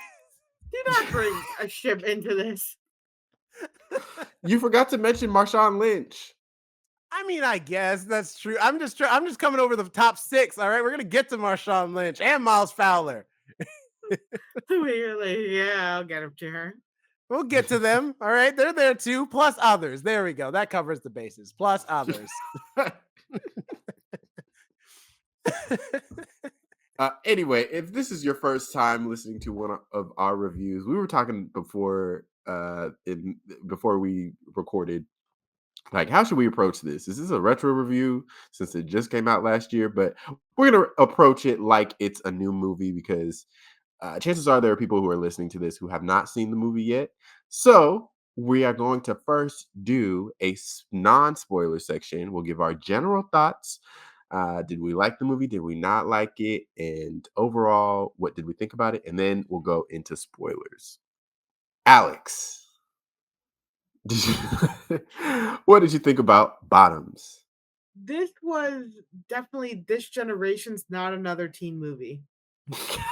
not bring a ship into this. You forgot to mention Marshawn Lynch. I mean, I guess that's true. I'm just coming over the top six. All right, we're gonna get to Marshawn Lynch and Miles Fowler. Yeah, I'll get him to her. We'll get to them. All right, they're there too. Plus others. There we go. That covers the bases. Plus others. Anyway, if this is your first time listening to one of our reviews, we were talking before we recorded Like, how should we approach this? Is this a retro review since it just came out last year? But we're gonna approach it like it's a new movie because chances are there are people who are listening to this who have not seen the movie yet. So we are going to first do a non-spoiler section. We'll give our general thoughts. Did we like the movie? Did we not like it? And overall, what did we think about it? And then we'll go into spoilers. Alex, did you, what did you think about Bottoms? This was definitely this generation's not another teen movie.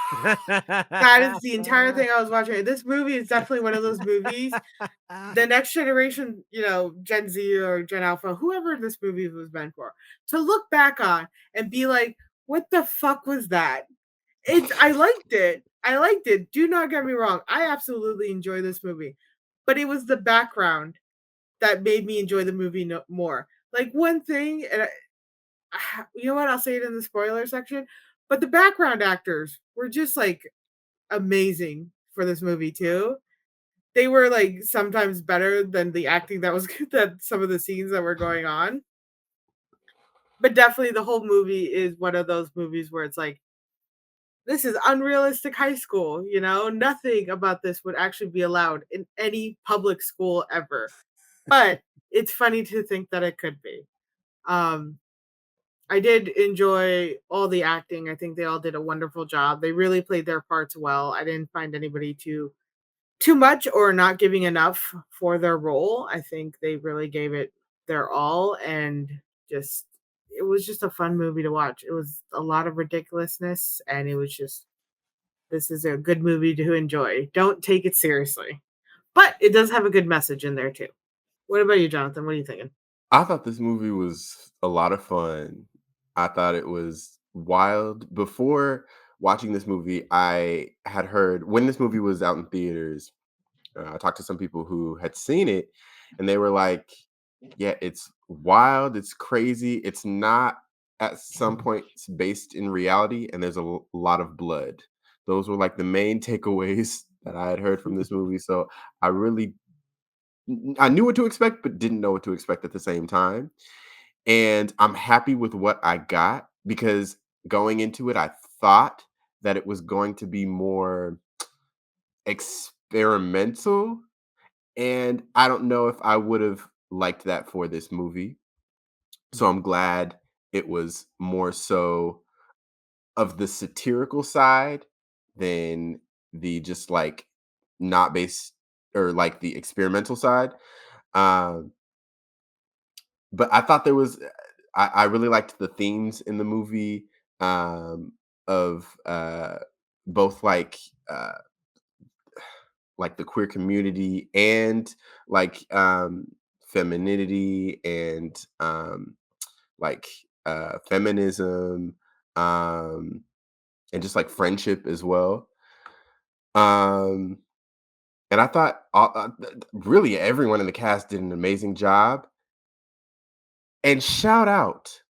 That is the entire thing I was watching. This movie is definitely one of those movies. The next generation, Gen Z or Gen Alpha, whoever this movie was meant for, to look back on and be like, what the fuck was that? I liked it. I liked it. Do not get me wrong. I absolutely enjoy this movie. But it was the background that made me enjoy the movie more. Like one thing, and you know what? I'll say it in the spoiler section. But the background actors were just like amazing for this movie too. They were like sometimes better than the acting that was that some of the scenes that were going on. But definitely the whole movie is one of those movies where it's like this is unrealistic high school, nothing about this would actually be allowed in any public school ever. But it's funny to think that it could be. Um I did enjoy all the acting. I think they all did a wonderful job. They really played their parts well. I didn't find anybody too much or not giving enough for their role. I think they really gave it their all and just it was just a fun movie to watch. It was a lot of ridiculousness and it was just this is a good movie to enjoy. Don't take it seriously. But it does have a good message in there too. What about you, Jonathan? What are you thinking? I thought this movie was a lot of fun. I thought it was wild. Before watching this movie, I had heard when this movie was out in theaters, I talked to some people who had seen it, and they were like, "Yeah, it's wild. It's crazy. It's not at some points based in reality, and there's a lot of blood." Those were like the main takeaways that I had heard from this movie. So I really, I knew what to expect, but didn't know what to expect at the same time. And I'm happy with what I got because going into it, I thought that it was going to be more experimental. And I don't know if I would have liked that for this movie. So I'm glad it was more so of the satirical side than the just like not based or like the experimental side. Um, but I thought there was I really liked the themes in the movie of both uh like the queer community and like femininity and like feminism um and just like friendship as well. Um and I thought really everyone in the cast did an amazing job. And shout out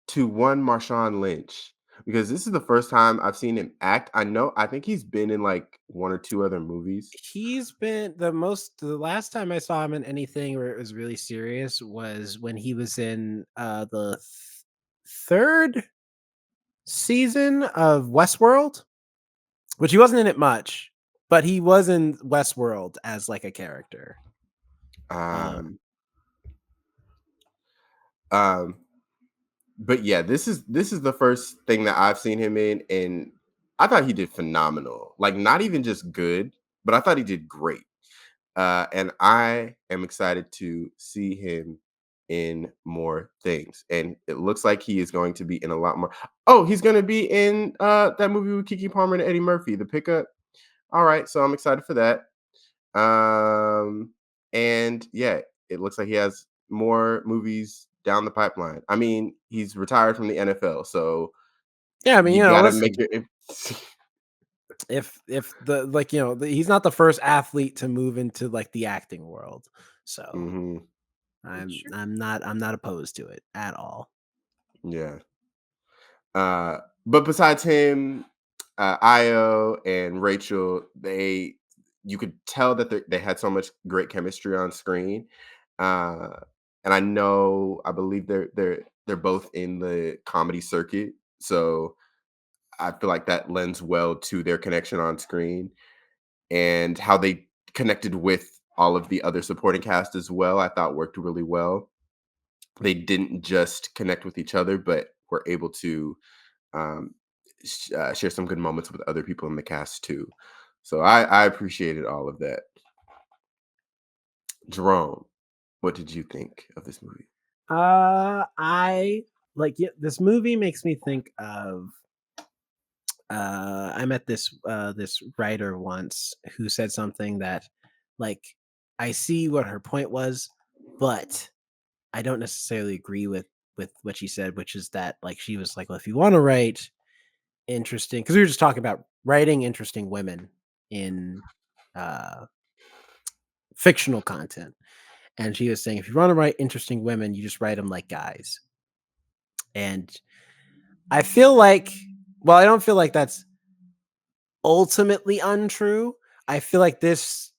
to one Marshawn Lynch because this is the first time I've seen him act. I think he's been in like one or two other movies. He's been the last time I saw him in anything where it was really serious was when he was in the third season of Westworld, which he wasn't in it much, but he was in Westworld as like a character. Um, Um, um, but yeah, this is the first thing that I've seen him in, and I thought he did phenomenal. Like not even just good, but I thought he did great. And I am excited to see him in more things. And it looks like he is going to be in a lot more. Oh, he's going to be in that movie with Kiki Palmer and Eddie Murphy, The Pickup. All right, so I'm excited for that. And yeah, it looks like he has more movies down the pipeline. I mean, he's retired from the NFL, so yeah, I mean, you got to listen, make your. if the like he's not the first athlete to move into like the acting world, so Mhm, I'm not opposed to it at all. yeah. But besides him, Io and Rachel, you could tell that they had so much great chemistry on screen. Uh, and I believe they're both in the comedy circuit, so I feel like that lends well to their connection on screen and how they connected with all of the other supporting cast as well. I thought worked really well. They didn't just connect with each other, but were able to um, share some good moments with other people in the cast too. So I appreciated all of that. Jerome, what did you think of this movie? I like this movie makes me think of I met this writer once who said something that like I see what her point was, but I don't necessarily agree with what she said, which is that like she was like, well, if you want to write interesting, because we were just talking about writing interesting women in uh fictional content, and she was saying if you want to write interesting women, you just write them like guys. And I feel like, well, I don't feel like that's ultimately untrue. I feel like this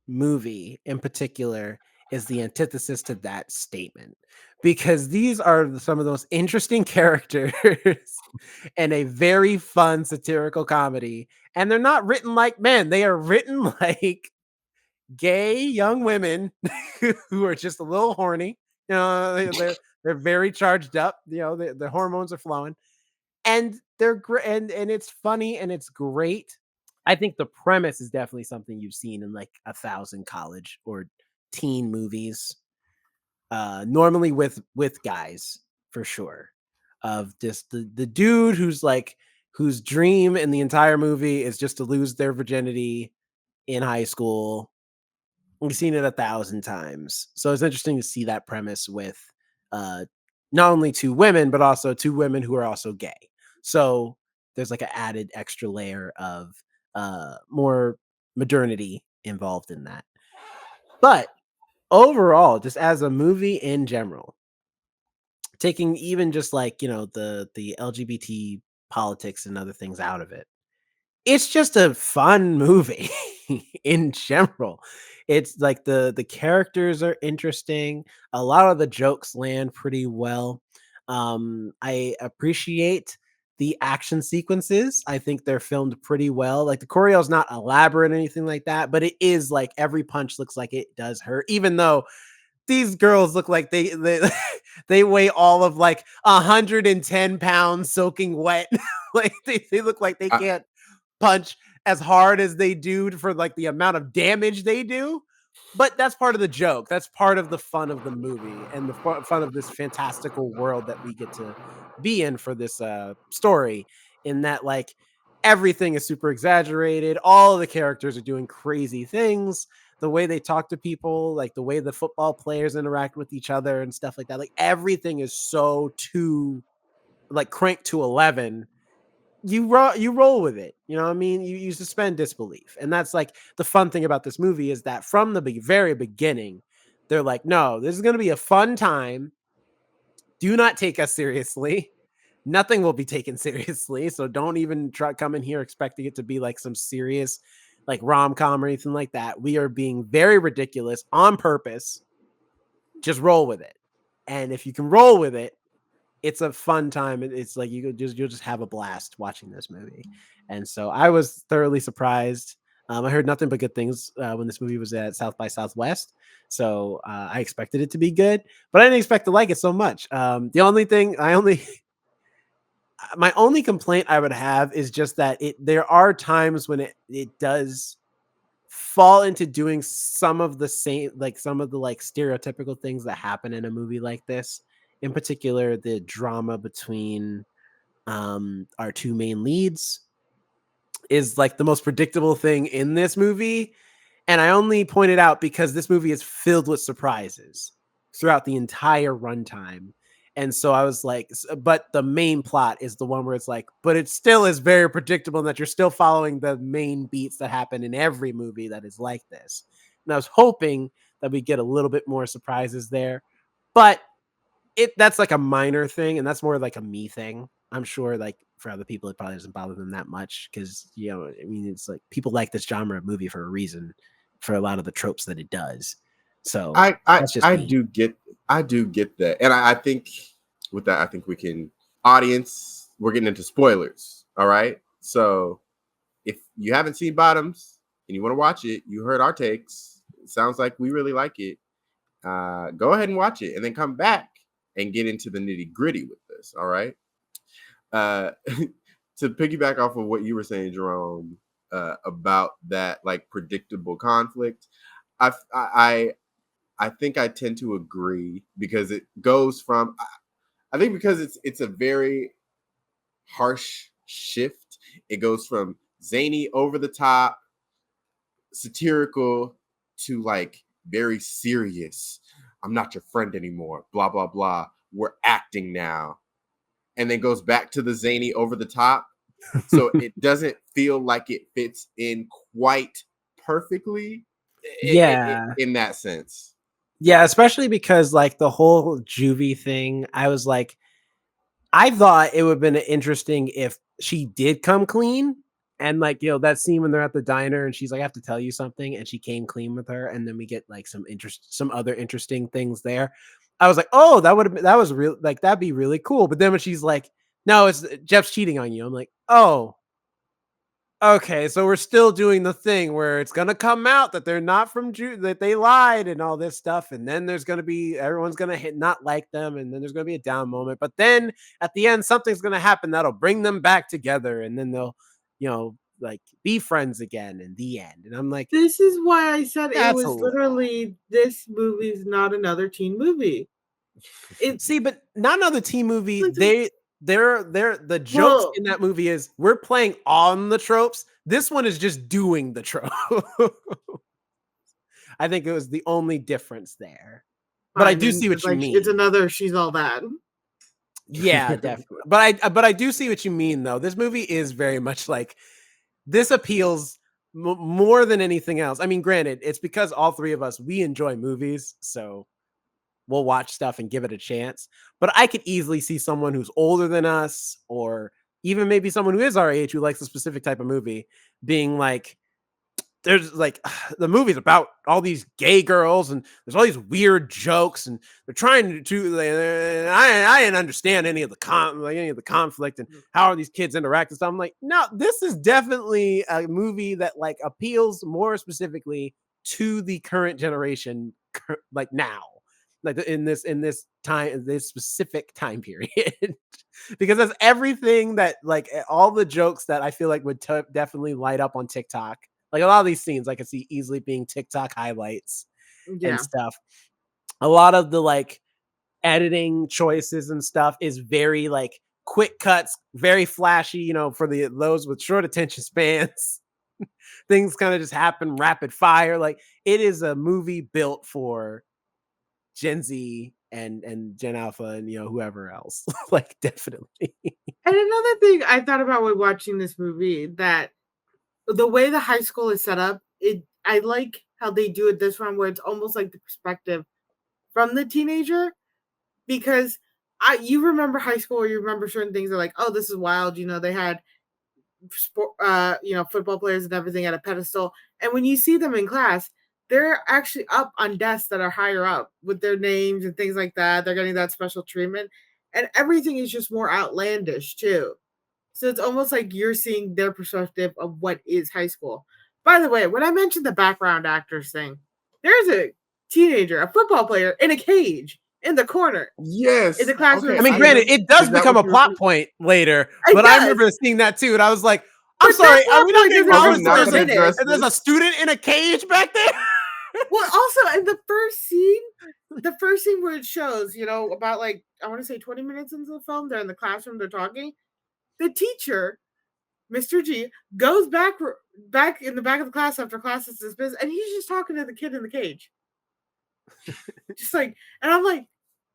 movie in particular is the antithesis to that statement because these are some of the most interesting characters and a very fun satirical comedy, and they're not written like men, they are written like gay young women who are just a little horny. You know, they're very charged up. You know, the hormones are flowing, and they're great, and it's funny and it's great. I think the premise is definitely something you've seen in like 1,000 college or teen movies. Normally with guys for sure. Of just the dude who's like whose dream in the entire movie is just to lose their virginity in high school. We've seen it 1,000 times. So it's interesting to see that premise with uh not only two women, but also two women who are also gay. So there's like an added extra layer of more modernity involved in that. But overall, just as a movie in general, taking even just like, you know, the LGBT politics and other things out of it, it's just a fun movie in general. It's like the characters are interesting. A lot of the jokes land pretty well. I appreciate the action sequences. I think they're filmed pretty well. Like the choreo is not elaborate or anything like that, but it is like every punch looks like it does hurt, even though these girls look like they they weigh all of like 110 pounds soaking wet. Like they look like they I, can't punch as hard as they do for like the amount of damage they do. But that's part of the joke. That's part of the fun of the movie and the fun of this fantastical world that we get to be in for this story. In that, like, everything is super exaggerated. All of the characters are doing crazy things. The way they talk to people, like the way the football players interact with each other and stuff like that. Like everything is so too like cranked to 11. You roll with it. You know what I mean? You suspend disbelief. And that's like the fun thing about this movie is that from the very beginning, they're like, no, this is going to be a fun time. Do not take us seriously. Nothing will be taken seriously. So don't even try come in here expecting it to be like some serious like rom-com or anything like that. We are being very ridiculous on purpose. Just roll with it. And if you can roll with it, it's a fun time. It's like you'll just have a blast watching this movie. And so I was thoroughly surprised. I heard nothing but good things when this movie was at South by Southwest. So I expected it to be good, but I didn't expect to like it so much. The only thing my only complaint I would have is just that there are times when it does fall into doing some of the same, like some of the like stereotypical things that happen in a movie like this. In particular, the drama between our two main leads is like the most predictable thing in this movie. And I only point it out because this movie is filled with surprises throughout the entire runtime. And so I was like, but the main plot is the one where it's like, but it still is very predictable and that you're still following the main beats that happen in every movie that is like this. And I was hoping that we get a little bit more surprises there. But that's like a minor thing, and that's more like a me thing. I'm sure like for other people it probably doesn't bother them that much because you know, I mean, it's like people like this genre of movie for a reason, for a lot of the tropes that it does. So I that's just me. do get that, and I think with that, I think we can audience. We're getting into spoilers. All right, so if you haven't seen Bottoms and you want to watch it, you heard our takes. It sounds like we really like it. Go ahead and watch it, and then come back and get into the nitty gritty with this. All right. Uh, to piggyback off of what you were saying, Jerome, about that like predictable conflict, I think I tend to agree because it goes from I think because it's a very harsh shift. It goes from zany, over the top, satirical to like very serious. I'm not your friend anymore. Blah blah blah. We're acting now, and then goes back to the zany, over the top. So it doesn't feel like it fits in quite perfectly Yeah. in that sense. Yeah, especially because like the whole juvie thing, I was like, I thought it would have been interesting if she did come clean. And like, that scene when they're at the diner and she's like, I have to tell you something, and she came clean with her, and then we get like some other interesting things there. I was like, oh, that was real, like that'd be really cool. But then when she's like, no, it's Jeff's cheating on you, I'm like, oh, okay, so we're still doing the thing where it's gonna come out that they're not from that they lied and all this stuff, and then there's gonna be everyone's gonna not like them, and then there's gonna be a down moment. But then at the end, something's gonna happen that'll bring them back together, and then they'll, like be friends again in the end. And I'm like, This is why I said it that's was literally this movie's not another teen movie. See, but not another teen movie. Like, They're the jokes well, in that movie is we're playing on the tropes. This one is just doing the trope. I think it was the only difference there. But I fine, do and see what it's you like mean. it's another She's All That. Yeah, definitely. But I do see what you mean though. This movie is very much like this appeals more than anything else. I mean, granted, it's because all three of us we enjoy movies, so we'll watch stuff and give it a chance. But I could easily see someone who's older than us, or even maybe someone who is our age who likes a specific type of movie, being like, there's like the movie's about all these gay girls and there's all these weird jokes and they're trying to I didn't understand any of the conflict and how are these kids interact and stuff. I'm like, no, this is definitely a movie that like appeals more specifically to the current generation, like now, like in this time, this specific time period. Because that's everything that like all the jokes that I feel like would definitely light up on TikTok. Like a lot of these scenes I could see easily being TikTok highlights and Yeah. stuff. A lot of the like editing choices and stuff is very like quick cuts, very flashy, for those with short attention spans. Things kind of just happen rapid fire. Like it is a movie built for Gen Z and Gen Alpha and whoever else. Like definitely. And another thing I thought about when watching this movie, that the way the high school is set up, I like how they do it this one, where it's almost like the perspective from the teenager, because you remember high school, or you remember certain things, are like, oh, this is wild. They had sport, football players and everything at a pedestal, and when you see them in class, they're actually up on desks that are higher up with their names and things like that. They're getting that special treatment, and everything is just more outlandish too. So it's almost like you're seeing their perspective of what is high school. By the way, when I mentioned the background actors thing, there's a teenager, a football player, in a cage in the corner in Yes. the classroom. Okay. I mean, granted, it does Is that become what a you plot point later, It but I does, remember seeing that too, and I was like, but I'm sorry, that are plot we not point getting doesn't Are we acknowledged not always going to finish. address there's a this? student in a cage back there? Well, also in the first scene where it shows, about like, I want to say 20 minutes into the film, they're in the classroom, they're talking. The teacher, Mr. G, goes back in the back of the class after class is dismissed, and he's just talking to the kid in the cage. Just like, and I'm like,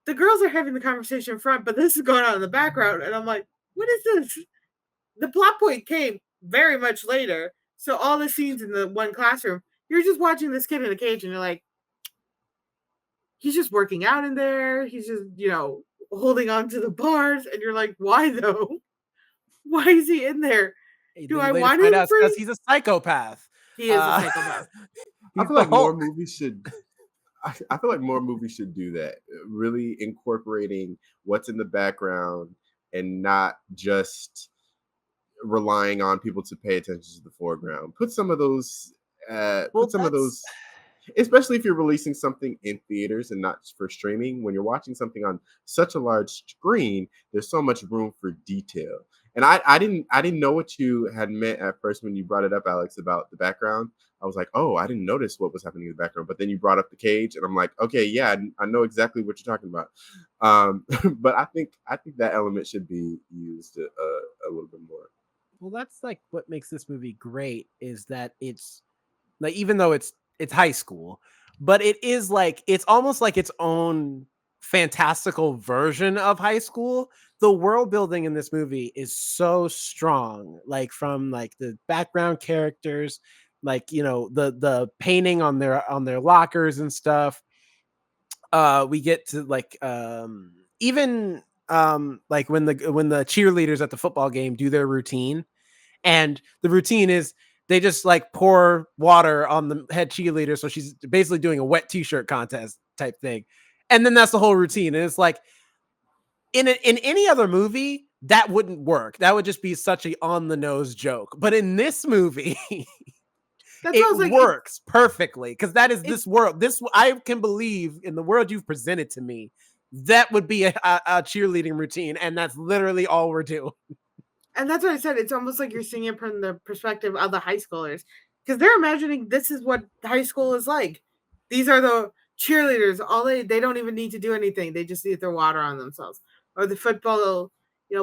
the girls are having the conversation in front, but this is going on in the background, and I'm like, what is this? The plot point came very much later. So all the scenes in the one classroom, you're just watching this kid in a cage, and you're like, he's just working out in there. He's just, holding on to the bars, and you're like, why though? Why is he in there? Do I Later want find him out because free? he's a psychopath. He is a psychopath. I He's feel the like more Hulk. movies should. I feel like more movies should do that, really incorporating what's in the background and not just relying on people to pay attention to the foreground. Put some of those, Well, that's especially if you're releasing something in theaters and not for streaming. When you're watching something on such a large screen, there's so much room for detail. And I didn't know what you had meant at first when you brought it up, Alex, about the background. I was like, oh, I didn't notice what was happening in the background. But then you brought up the cage, and I'm like, okay, yeah, I know exactly what you're talking about. But I think that element should be used a little bit more. well, that's like what makes this movie great is that it's like even though it's high school, but it is like it's almost like its own fantastical version of high school. The world building in this movie is so strong, like from like the background characters, like the painting on their lockers and stuff. We get to like even like when the cheerleaders at the football game do their routine, and the routine is they just like pour water on the head cheerleader, so she's basically doing a wet t-shirt contest type thing, and then that's the whole routine. And it's like in any other movie that wouldn't work. That would just be such a on the nose joke. But in this movie, That's what I was it like. works perfectly because that is this world. This I can believe in the world you've presented to me. That would be a cheerleading routine, and that's literally all we're doing. And that's what I said. It's almost like you're seeing it from the perspective of the high schoolers because they're imagining this is what high school is like. These are the cheerleaders. All they don't even need to do anything. They just need to throw water on themselves. Or the football,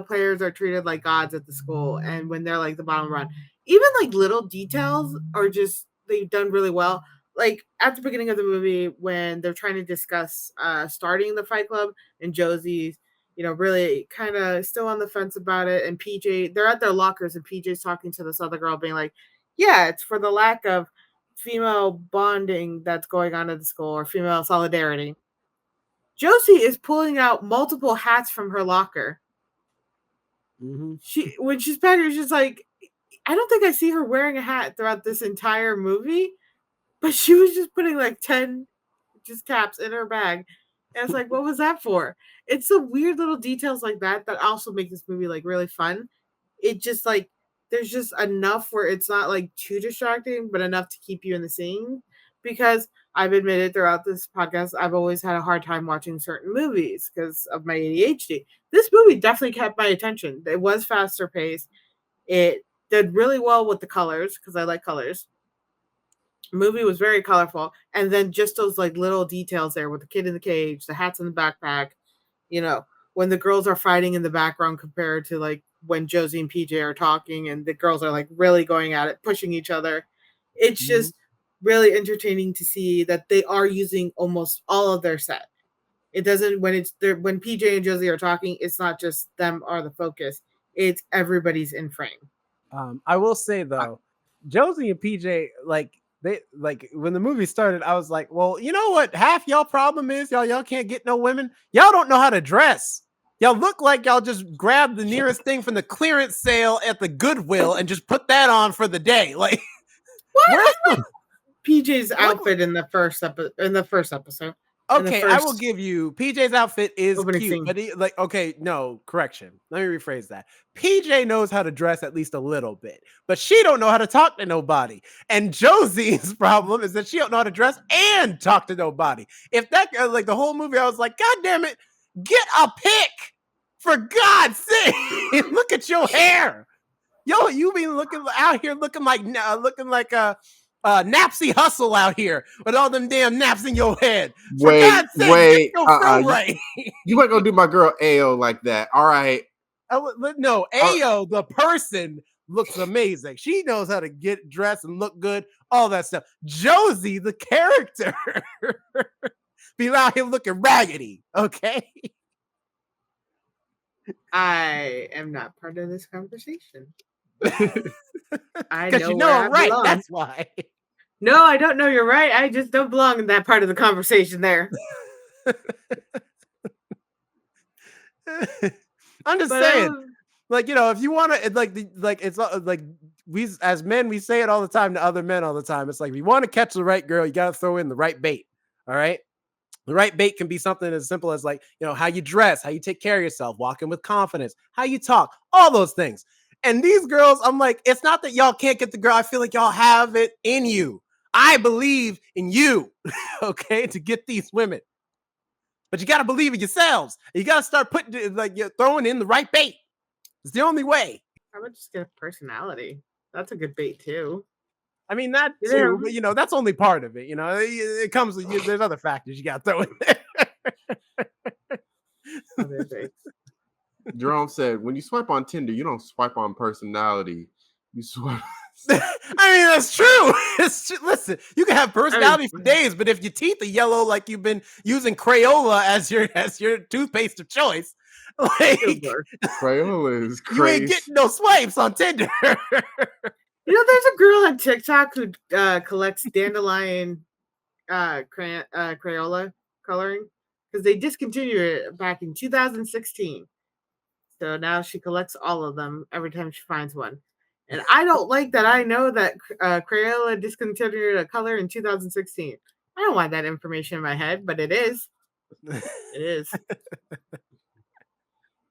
players are treated like gods at the school, and when they're like the bottom run, even like little details are just they've done really well. Like at the beginning of the movie when they're trying to discuss starting the fight club and Josie's really kind of still on the fence about it. And PJ, they're at their lockers, and PJ's talking to this other girl, being like, yeah, it's for the lack of female bonding that's going on at the school or female solidarity. Josie is pulling out multiple hats from her locker. Mm-hmm. When she's petting, she's like, I don't think I see her wearing a hat throughout this entire movie, but she was just putting like 10 just caps in her bag. And it's like, what was that for? It's the weird little details like that that also make this movie like really fun. It just like there's just enough where it's not like too distracting, but enough to keep you in the scene. Because I've admitted throughout this podcast, I've always had a hard time watching certain movies because of my ADHD. This movie definitely kept my attention. It was faster paced. It did really well with the colors because I like colors. Movie was very colorful, and then just those like little details there with the kid in the cage, the hats in the backpack, when the girls are fighting in the background compared to like when Josie and PJ are talking and the girls are like really going at it, pushing each other. It's Mm-hmm. just really entertaining to see that they are using almost all of their set. It doesn't when PJ and Josie are talking, it's not just them are the focus. It's everybody's in frame. I will say I, though, Josie and PJ, like they like when the movie started, I was like, well, you know what? Half y'all problem is y'all can't get no women. Y'all don't know how to dress. Y'all look like y'all just grabbed the nearest thing from the clearance sale at the Goodwill and just put that on for the day. Like, where's the PJ's what? outfit in the first episode. Okay, I will give you PJ's outfit is Opening cute, scene. but okay, no, correction. Let me rephrase that. PJ knows how to dress at least a little bit, but she don't know how to talk to nobody. And Josie's problem is that she don't know how to dress and talk to nobody. If that like the whole movie, I was like, God damn it, get a pick for God's sake. Look at your hair. Yo, you been looking out here looking like a Napsy Hustle out here with all them damn naps in your head. For God's sake, get your fro right. You ain't gonna do my girl Ao like that. All right. No, Ao, the person, looks amazing. She knows how to get dressed and look good, all that stuff. Josie, the character, be out here looking raggedy, okay? I am not part of this conversation. I Because you know I'm right. That's why. No, I don't know you're right. I just don't belong in that part of the conversation there. I'm just saying, like, if you want to, it's like we as men, we say it all the time to other men all the time. It's like, if you want to catch the right girl, you got to throw in the right bait. All right. The right bait can be something as simple as like, how you dress, how you take care of yourself, walking with confidence, how you talk, all those things. And these girls, I'm like, it's not that y'all can't get the girl. I feel like y'all have it in you. I believe in you, okay, to get these women. But you got to believe in yourselves. You got to start putting, like, you're throwing in the right bait. It's the only way. I would just get a personality. That's a good bait too. I mean, that too, but that's only part of it. It comes with there's other factors you got to throw in there. Jerome said, when you swipe on Tinder, you don't swipe on personality. You swipe. I mean, that's true. Listen, you can have personality for days, but if your teeth are yellow, like you've been using Crayola as your toothpaste of choice, like Crayola is crazy. You ain't getting no swipes on Tinder. There's a girl on TikTok who collects dandelion Crayola coloring because they discontinued it back in 2016. So now she collects all of them every time she finds one. And I don't like that. I know that Crayola discontinued a color in 2016. I don't want that information in my head, but it is. It is.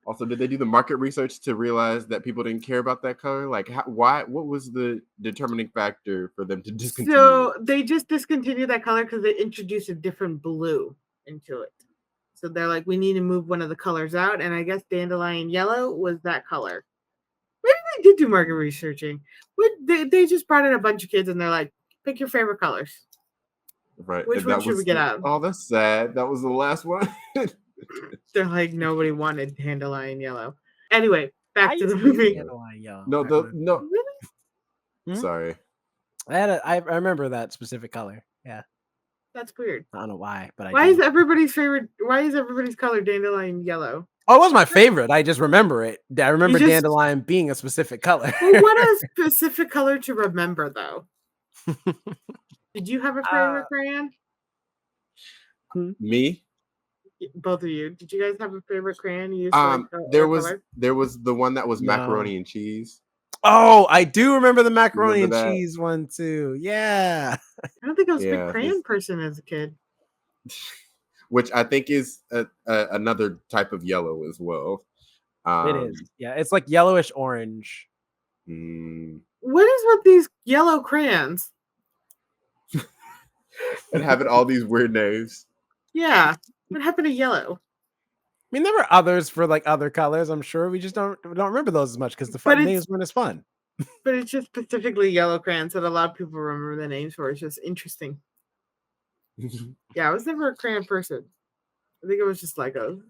Also, did they do the market research to realize that people didn't care about that color? Like, why? What was the determining factor for them to discontinue? So they just discontinued that color because they introduced a different blue into it. So they're like, we need to move one of the colors out. And I guess dandelion yellow was that color. Maybe they did do market researching. They just brought in a bunch of kids and they're like, pick your favorite colors. Right. Which one should we get out? Oh, that's sad. That was the last one. They're like, nobody wanted dandelion yellow. Anyway, back to the movie. Dandelion yellow. No. Really? Sorry. I remember that specific color. Yeah. That's weird. I don't know why, but why is everybody's color dandelion yellow? Oh, it was my favorite. I just remember it. I remember dandelion being a specific color. Well, what a specific color to remember, though. Did you have a favorite crayon? Me? Both of you. Did you guys have a favorite crayon you used? There was the one that was macaroni and cheese. Oh, I do remember the macaroni and cheese one too. Yeah. I don't think I was a big crayon person as a kid. Which I think is another type of yellow as well. It is. Yeah, it's like yellowish orange. What is with these yellow crayons? And having all these weird names. Yeah. What happened to yellow? I mean, there were others for like other colors. I'm sure we just don't remember those as much because the fun names weren't as fun. But it's just specifically yellow crayons that a lot of people remember the names for. It's just interesting. Yeah, I was never a crayon person. I think it was just Legos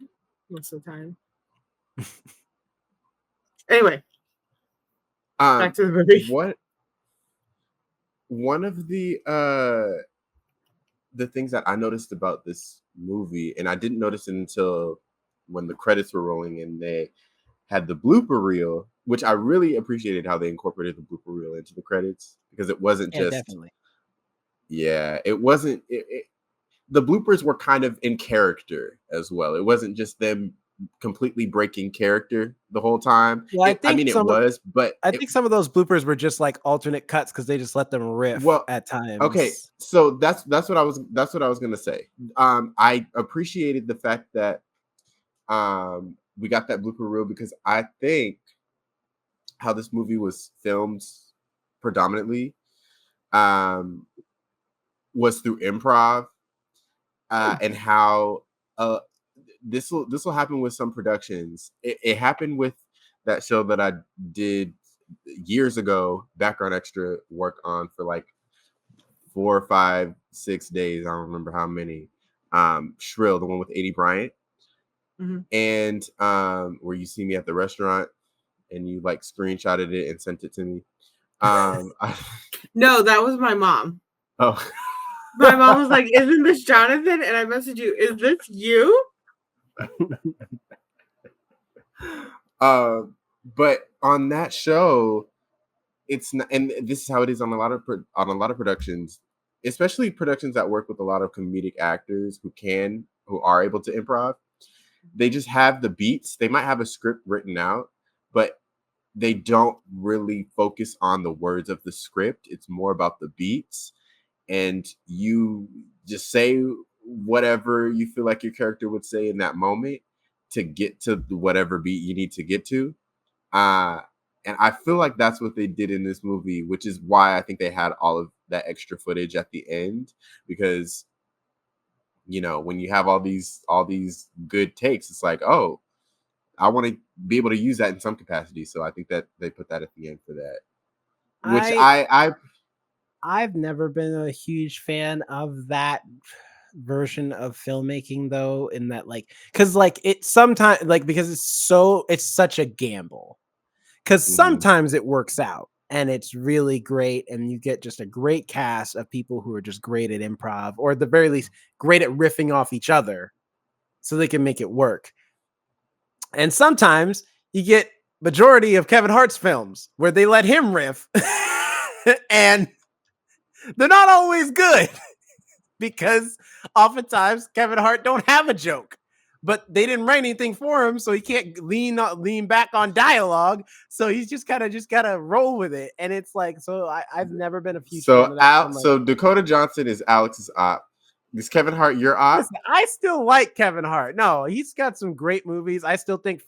most of the time. Anyway, back to the movie. One of the things that I noticed about this movie, and I didn't notice it until when the credits were rolling and they had the blooper reel, which I really appreciated how they incorporated the blooper reel into the credits because it wasn't just definitely. Yeah, it wasn't. The bloopers were kind of in character as well. It wasn't just them completely breaking character the whole time. Well, I think I think some of those bloopers were just like alternate cuts because they just let them riff at times. Okay, so that's what I was gonna say. I appreciated the fact that we got that blooper reel because I think how this movie was filmed predominantly was through improv. And how this will happen with some productions. It happened with that show that I did years ago, background extra work on for like 4 or 5, 6 days. I don't remember how many. Shrill, the one with Adie Bryant, and where you see me at the restaurant and you like screenshotted it and sent it to me. No, that was my mom. Oh. My mom was like, "Isn't this Jonathan?" And I messaged you, "Is this you?" But on that show, it's not, and this is how it is on a lot of productions, especially productions that work with a lot of comedic actors who are able to improv. They just have the beats. They might have a script written out, but they don't really focus on the words of the script. It's more about the beats. And you just say whatever you feel like your character would say in that moment to get to whatever beat you need to get to. And I feel like that's what they did in this movie, which is why I think they had all of that extra footage at the end, because when you have all these good takes, it's like, oh, I want to be able to use that in some capacity. So I think that they put that at the end for that. Which I've never been a huge fan of that version of filmmaking, though, in that, like, because like it sometimes, like, because it's such a gamble, because sometimes it works out and it's really great and you get just a great cast of people who are just great at improv, or at the very least great at riffing off each other so they can make it work. And sometimes you get majority of Kevin Hart's films where they let him riff and they're not always good because oftentimes Kevin Hart don't have a joke, but they didn't write anything for him, so he can't lean back on dialogue. So he's just gotta roll with it, and it's like, so I've never been a huge fan of that. So Dakota Johnson is Alex's op. Is Kevin Hart your op? Listen, I still like Kevin Hart. No, he's got some great movies. I still think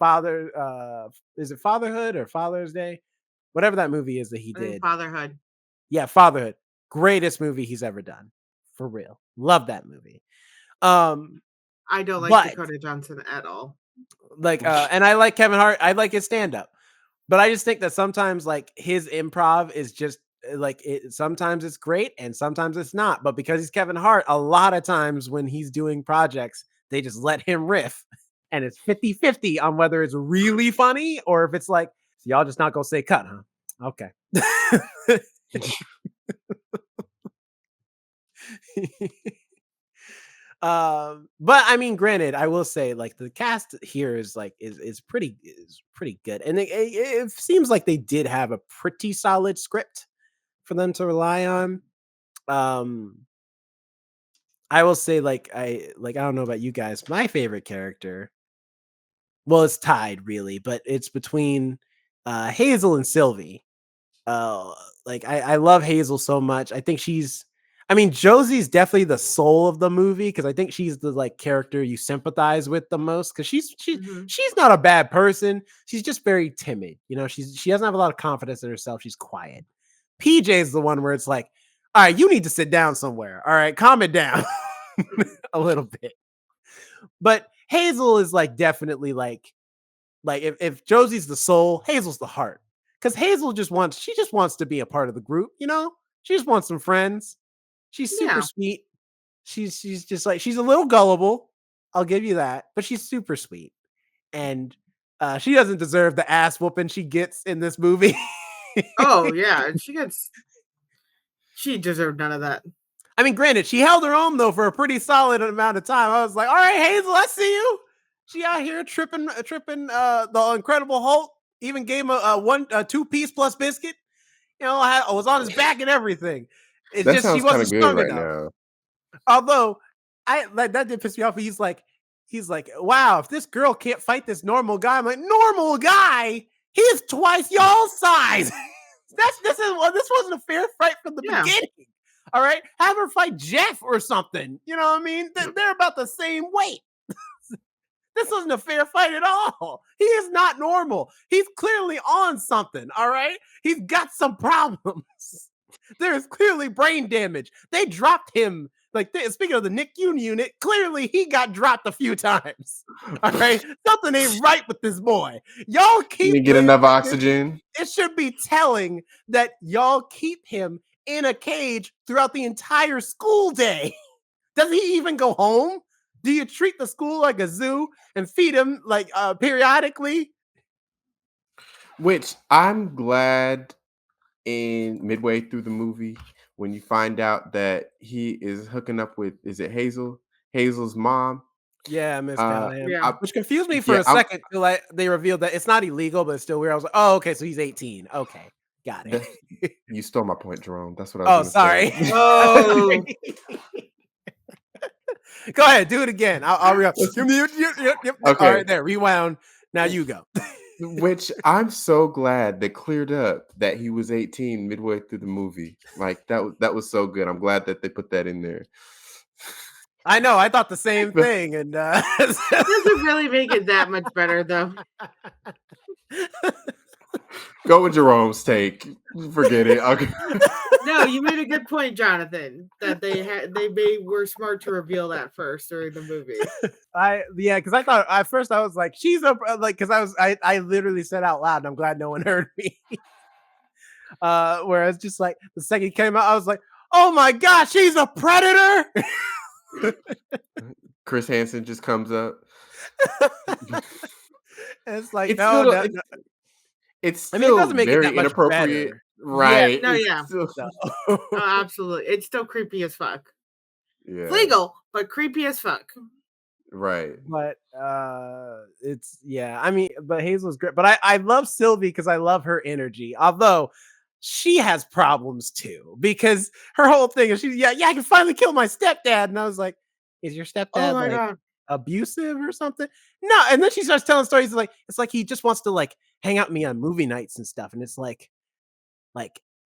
is it Fatherhood or Father's Day? Whatever that movie is that he did. Fatherhood. Yeah, Fatherhood. Greatest movie he's ever done. For real. Love that movie. I don't like Dakota Johnson at all. And I like Kevin Hart. I like his stand-up. But I just think that sometimes, like, his improv is just like, sometimes it's great and sometimes it's not. But because he's Kevin Hart, a lot of times when he's doing projects, they just let him riff. And it's 50-50 on whether it's really funny or if it's like, so y'all just not gonna say cut, huh? Okay. But I mean, granted, I will say, like, the cast here is pretty good, and it seems like they did have a pretty solid script for them to rely on. I will say, I don't know about you guys, my favorite character, well, it's tied really, but it's between Hazel and Sylvie. Uh, I love Hazel so much. I think Josie's definitely the soul of the movie, because I think she's the, like, character you sympathize with the most, because she's not a bad person. She's just very timid. She doesn't have a lot of confidence in herself. She's quiet. PJ is the one where it's like, all right, you need to sit down somewhere. All right, calm it down a little bit. But Hazel is, like, definitely like if Josie's the soul, Hazel's the heart. Because Hazel just wants to be a part of the group, She just wants some friends. She's super sweet. She's just like, she's a little gullible. I'll give you that, but she's super sweet. And she doesn't deserve the ass whooping she gets in this movie. Oh yeah, she deserved none of that. I mean, granted, she held her own though for a pretty solid amount of time. I was like, all right, Hazel, I see you. She out here tripping the Incredible Hulk. Even gave him a 2-piece plus biscuit. I was on his back and everything. It's that just she wasn't strong enough. Now. Although that did piss me off. He's like, wow, if this girl can't fight this normal guy, I'm like, normal guy? He is twice y'all's size. This wasn't a fair fight from the beginning. All right, have her fight Jeff or something. You know what I mean? They're about the same weight. This wasn't a fair fight at all. He is not normal. He's clearly on something, all right? He's got some problems. There is clearly brain damage. They dropped him. Speaking of the NICU unit, clearly he got dropped a few times. All right? Something ain't right with this boy. Y'all keep get enough oxygen. It should be telling that y'all keep him in a cage throughout the entire school day. Does he even go home? Do you treat the school like a zoo and feed him periodically? Which I'm glad in midway through the movie when you find out that he is hooking up with, is it Hazel? Hazel's mom. Yeah, Miss Callahan. Which confused me for a second till they revealed that it's not illegal, but it's still weird. I was like, oh, okay, so he's 18. Okay, got it. You stole my point, Jerome. That's what I was sorry. Say. Oh. Go ahead, do it again. I'll yep. Okay. All right, there, rewound. Now you go. Which I'm so glad they cleared up that he was 18 midway through the movie. Like that was so good. I'm glad that they put that in there. I know. I thought the same thing, and Doesn't really make it that much better though. Go with Jerome's take. Forget it. Okay. No, you made a good point, Jonathan. That they were smart to reveal that first during the movie. Because I thought at first I was like, she's a like, because I literally said out loud, and I'm glad no one heard me. Whereas just like the second it came out, I was like, oh my gosh, she's a predator. Chris Hansen just comes up. It's like It's no, still, no, it's, no. it's I mean, it still doesn't make it very that much inappropriate, better. right? No, It's yeah. still- No. Oh, absolutely. It's still creepy as fuck. yeah, It's legal, but creepy as fuck. right. But it's I mean, but Hazel's great. But I love Sylvie because I love her energy. Although she has problems too, because her whole thing is I can finally kill my stepdad. And I was like, is your Oh stepdad my like god. abusive or something? No, and then she starts telling stories like it's like he just wants to like hang out with me on movie nights and stuff. And it's like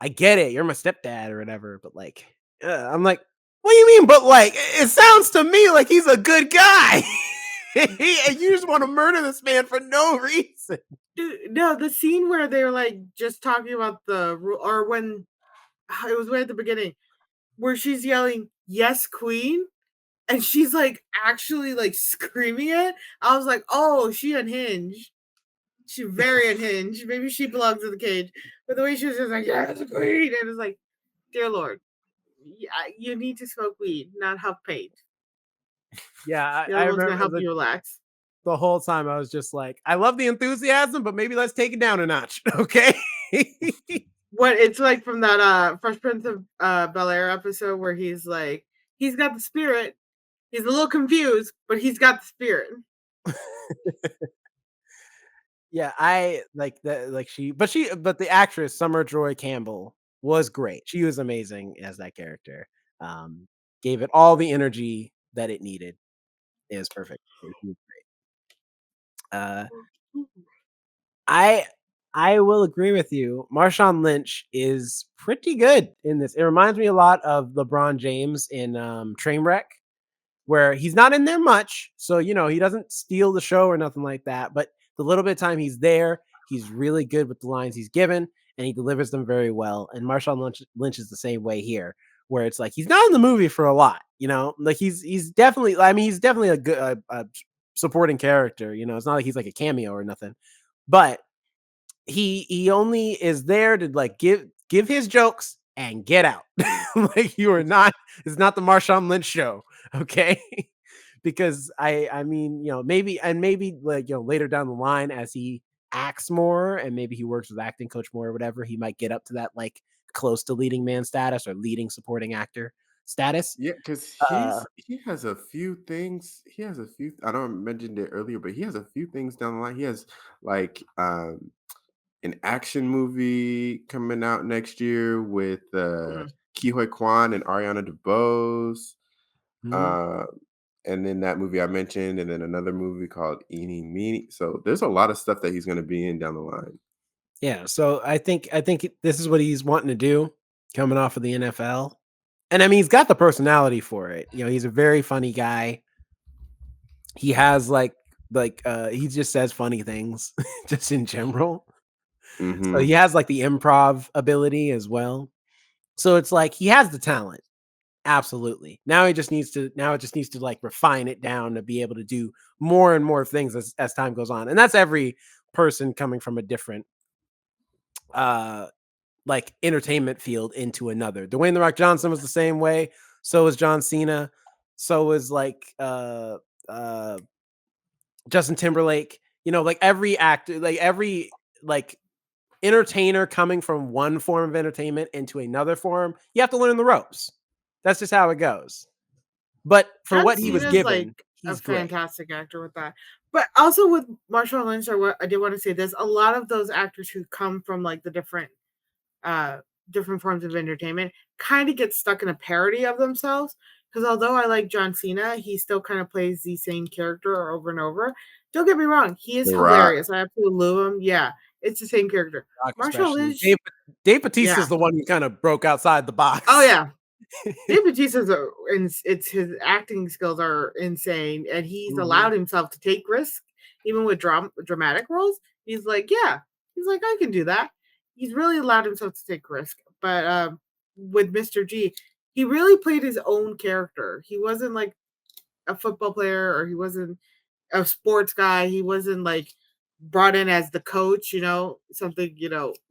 I get it, you're my stepdad or whatever, but like I'm like, what do you mean? But like it sounds to me like he's a good guy. And you just want to murder this man for no reason. Dude, no, the scene where they're like just talking about or when it was way at the beginning where she's yelling, "Yes, Queen," and she's like actually like screaming it. I was like, oh, she unhinged. She very unhinged. Maybe she belongs in the cage. But the way she was just like, "Yes, Queen," and it's like, dear Lord, you need to smoke weed, not huff paint. Yeah, The I other one's gonna remember help you relax. the whole time I was just like, I love the enthusiasm, but maybe let's take it down a notch. Okay. What it's like from that Fresh Prince of Bel Air episode where he's like, he's got the spirit. He's a little confused, but he's got the spirit. Yeah, I like that. Like but the actress Summer Joy Campbell was great. She was amazing as that character. Um, Gave it all the energy that it needed. It was perfect. She was great. I I will agree with you. Marshawn Lynch is pretty good in this. It reminds me a lot of LeBron James in Trainwreck, where he's not in there much. So, he doesn't steal the show or nothing like that. But the little bit of time he's there, he's really good with the lines he's given and he delivers them very well. And Marshawn Lynch is the same way here, where it's like he's not in the movie for a lot, like he's definitely, I mean, he's definitely a good supporting character. It's not like he's like a cameo or nothing, but he only is there to like give his jokes and get out. Like you are not, it's not the Marshawn Lynch show, okay? Because I mean, maybe like later down the line as he acts more and maybe he works with acting coach more or whatever, he might get up to that like close to leading man status or leading supporting actor status. Yeah, because Uh he has a few things. He has a few. I don't mentioned it earlier, but he has a few things down the line. He has like an action movie coming out next year with Mhm. Ki Hoi Kwan and Ariana DeBose. mhm. Uh, and then that movie I mentioned, and then another movie called Eeny Meeny. So there's a lot of stuff that he's going to be in down the line. Yeah, so I think this is what he's wanting to do coming off of the NFL. And I mean, he's got the personality for it. He's a very funny guy. He has he just says funny things just in general. So Hmm. he has like the improv ability as well. So it's like he has the talent. Absolutely. Now it just needs to like refine it down to be able to do more and more things as time goes on. And that's every person coming from a different uh like entertainment field into another. Dwayne the Rock Johnson was the same way. So was John Cena. So was uh Justin Timberlake. Like every actor, like every like entertainer coming from one form of entertainment into another form, you have to learn the ropes. That's just how it goes. But for John what he was Cena's like given, a he's great. fantastic actor with that. But also with Marshawn Lynch, I did want to say this: a lot of those actors who come from like the uh different forms of entertainment kind of get stuck in a parody of themselves. Because although I like John Cena, he still kind of plays the same character over and over. Don't get me wrong, he is The Rock. hilarious. I absolutely love him. Yeah, it's the same character. Rock Marshawn especially. Lynch, Dave Batista yeah. is the one who kind of broke outside the Oh box. yeah. Dave Bautista's it's his acting skills are insane, and he's Mhm. allowed himself to take risks, even with dramatic roles. He's like, yeah, he's like, I can do that. He's really allowed himself to take risk. But with Mr. G, he really played his own character. He wasn't like a football player, or he wasn't a sports guy. He wasn't like brought in as the coach, something,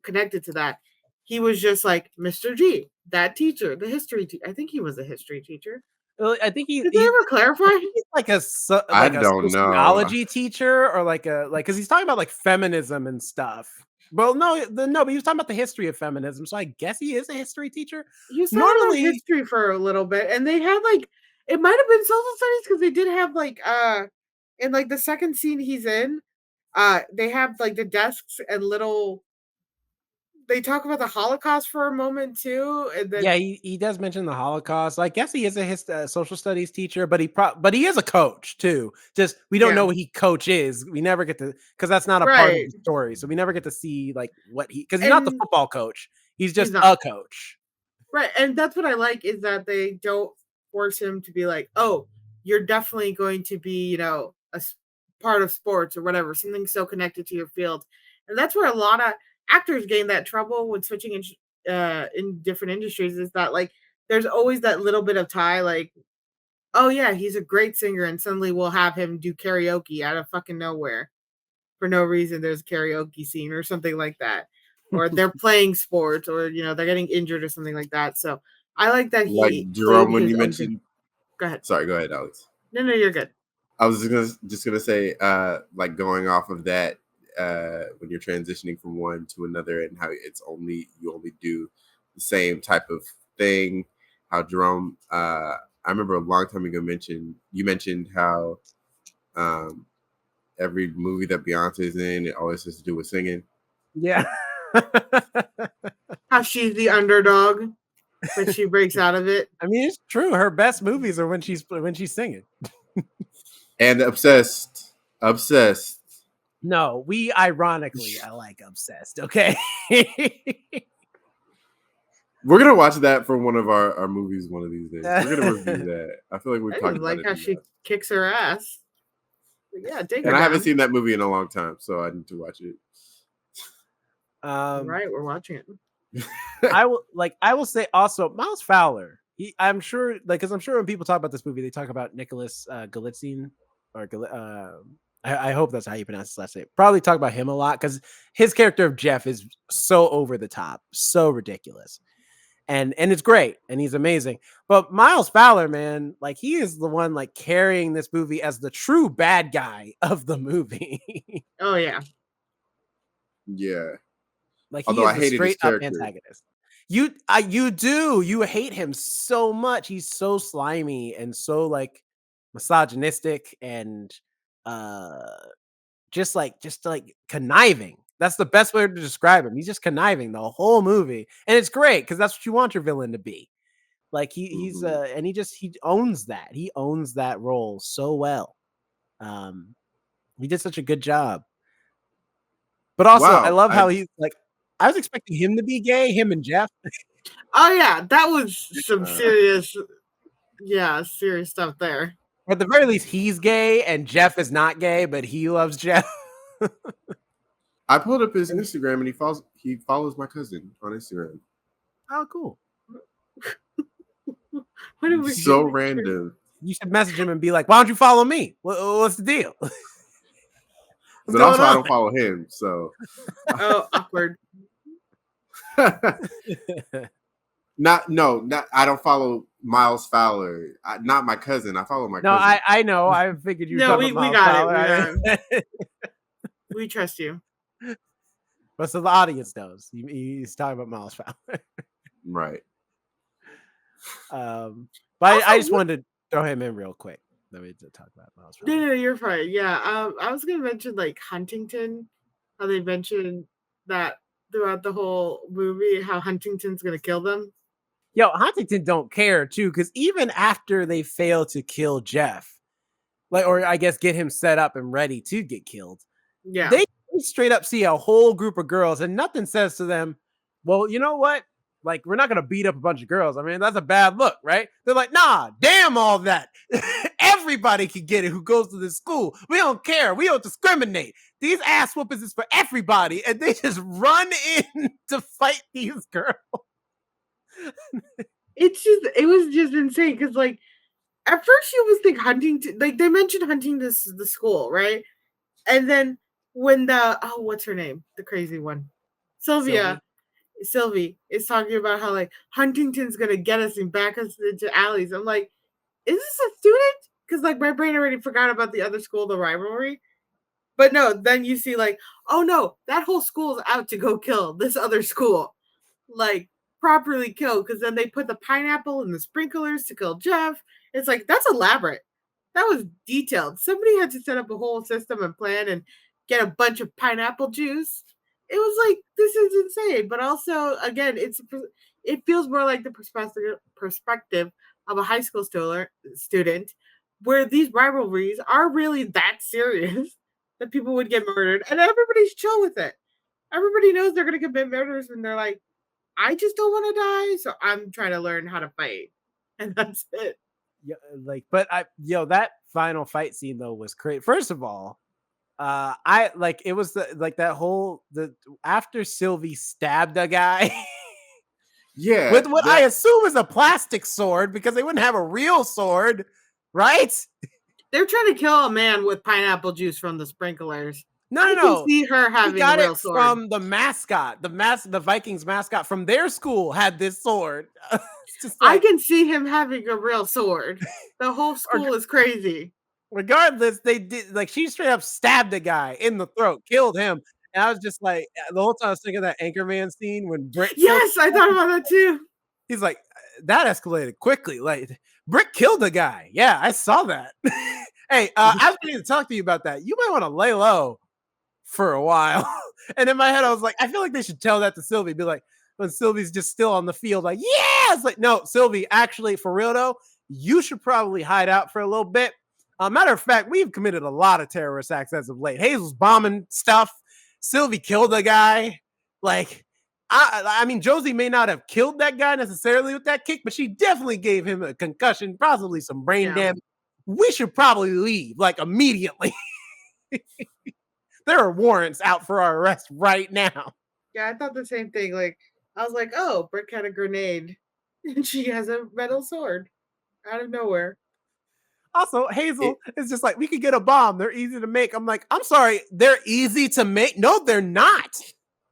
connected to that. He was just like Mr. G, that teacher, the history teacher. I think he was a history teacher. Well, I think Did they ever clarify? I think he's like I like a don't know. sociology teacher, or like because he's talking about like feminism and stuff. Well, no, but he was talking about the history of feminism, so I guess he is a history teacher. He was talking about Normally, history for a little bit, and they had like it might have been social studies because they did have like in like the second scene he's in, they have like the desks and little they talk about the Holocaust for a moment too, and yeah, then he does mention the Holocaust. I guess he is a social studies teacher, but but he is a coach too. Just we don't know yeah, what he coach is. We never get to, because that's not a part of right. the story, so we never get to see like what because he's not the And football coach. He's he's just not a coach. right, and that's what I like is that they don't force him to be like, oh, you're definitely going to be, part of sports or whatever, something so connected to your field, and that's where a lot of actors gain that trouble when switching in different industries is that like there's always that little bit of tie, like, oh yeah, he's a great singer, and suddenly we'll have him do karaoke out of fucking nowhere for no reason. There's a karaoke scene or something like that, or they're playing sports, or they're getting injured or something like that. So I like that he Like played Jerome, when his you own thing. mentioned, Go ahead. sorry, go ahead, Alex. No, you're good. I was just gonna say, like going off of that, when you're transitioning from one to another, and how you only do the same type of thing. How Jerome, I remember a long time ago you mentioned how um, every movie that Beyonce's in, it always has to do with singing. Yeah. How she's the underdog, but she breaks out of it. I mean, it's true. Her best movies are when she's singing. And obsessed. No, we ironically I like obsessed. Okay. We're gonna watch that for one of our movies one of these days. We're gonna review that. I feel like we've I talked just about like it how enough. she kicks her ass. Yeah, take her And I haven't down. seen that movie in a long time, so I need to watch it. All right, we're watching it. I will say also Miles Fowler. I'm sure, like, because I'm sure when people talk about this movie, they talk about Nicholas Galitzine, or I hope that's how you pronounce his last name. Probably talk about him a lot because his character of Jeff is so over the top, so ridiculous, and it's great, and he's amazing. But Miles Fowler, man, like he is the one like carrying this movie as the true bad guy of the movie. Oh yeah. Yeah. Like he Although is I the hated his straight up character. antagonist. You hate him so much. He's so slimy and so like misogynistic and uh just like conniving. That's the best way to describe him. He's just conniving the whole movie. And it's great because that's what you want your villain to be. Like he's Mhm. and he owns that. He owns that role so well. Um he did such a good job. But also I Wow. love how he's like I was expecting him to be gay, him and Jeff. Oh yeah, that was some Uh, serious, serious stuff there. At the very least, he's gay and Jeff is not gay, but he loves Jeff. I pulled up his Instagram and he follows my cousin on Instagram. Oh, cool. What did we So do? random. You should message him and be like, "Why don't you follow me? What's the deal? What's But going also I on?" don't follow him, so Oh, awkward. not I don't follow Miles Fowler. Not my cousin. I follow my No, cousin. I know. I figured you were No, talking we about Miles got it. Fowler. We trust you. But so the audience knows he's talking about Miles Fowler. Right. But Also, I just wanted to throw him in real quick. Let me talk about Miles no, Fowler. you're fine. Yeah, I was gonna mention like Huntington, how they mentioned that throughout the whole movie, how Huntington's gonna kill them. Yo, Huntington don't care too, because even after they fail to kill Jeff, like, or I guess get him set up and ready to get killed, Yeah, they straight up see a whole group of girls and nothing says to them, well, you know what? Like, we're not gonna beat up a bunch of girls. I mean, that's a bad look, right? They're like, nah, damn all that. Everybody can get it who goes to this school. We don't care. We don't discriminate. These ass whoopings is for everybody, and they just run in to fight these girls. It was just insane because like at first you would think Huntington, like they mentioned Huntington, the school, right? And then when what's her name, the crazy one, Sylvie is talking about how like Huntington's gonna get us and back us into alleys. I'm like, is this a student? Because like my brain already forgot about the other school, the rivalry. But no, then you see like, oh no, that whole school is out to go kill this other school. Like properly kill, because then they put the pineapple and the sprinklers to kill Jeff. It's like that's elaborate. That was detailed. Somebody had to set up a whole system and plan and get a bunch of pineapple juice. It was like this is insane, but also again, it feels more like the perspective of a high school student, where these rivalries are really that serious that people would get murdered, and everybody's chill with it. Everybody knows they're gonna commit murders, and they're like, I just don't want to die, so I'm trying to learn how to fight, and that's it. Yeah, like, but that final fight scene though was great. First of all, I like it was that whole after Sylvie stabbed a guy. Yeah, with what I assume is a plastic sword, because they wouldn't have a real sword, right? They're trying to kill a man with pineapple juice from the sprinklers. No. I can see her having a real sword from the mascot. The Vikings mascot from their school had this sword. I can see him having a real sword. The whole school is crazy. Regardless, they did, like, she straight up stabbed a guy in the throat, killed him. And I was just like, the whole time I was thinking of that Anchorman scene when Brick. Yes, I thought about that too. He's like, that escalated quickly. Like, Brick killed a guy. Yeah, I saw that. Hey, I was going to talk to you about that. You might want to lay low for a while. And in my head, I was like, I feel like they should tell that to Sylvie. Be like, when Sylvie's just still on the field, like, yeah! It's like, no, Sylvie, actually, for real though, you should probably hide out for a little bit. Matter of fact, we've committed a lot of terrorist acts as of late. Hazel's bombing stuff. Sylvie killed a guy. Like, I mean, Josie may not have killed that guy necessarily with that kick, but she definitely gave him a concussion, possibly some brain damage. We should probably leave, like, immediately. There are warrants out for our arrest right now. Yeah, I thought the same thing. Like, I was like, oh, Brick had a grenade, and she has a metal sword out of nowhere. Also, Hazel is just like, we could get a bomb. They're easy to make. I'm like, I'm sorry, they're easy to make? No, they're not.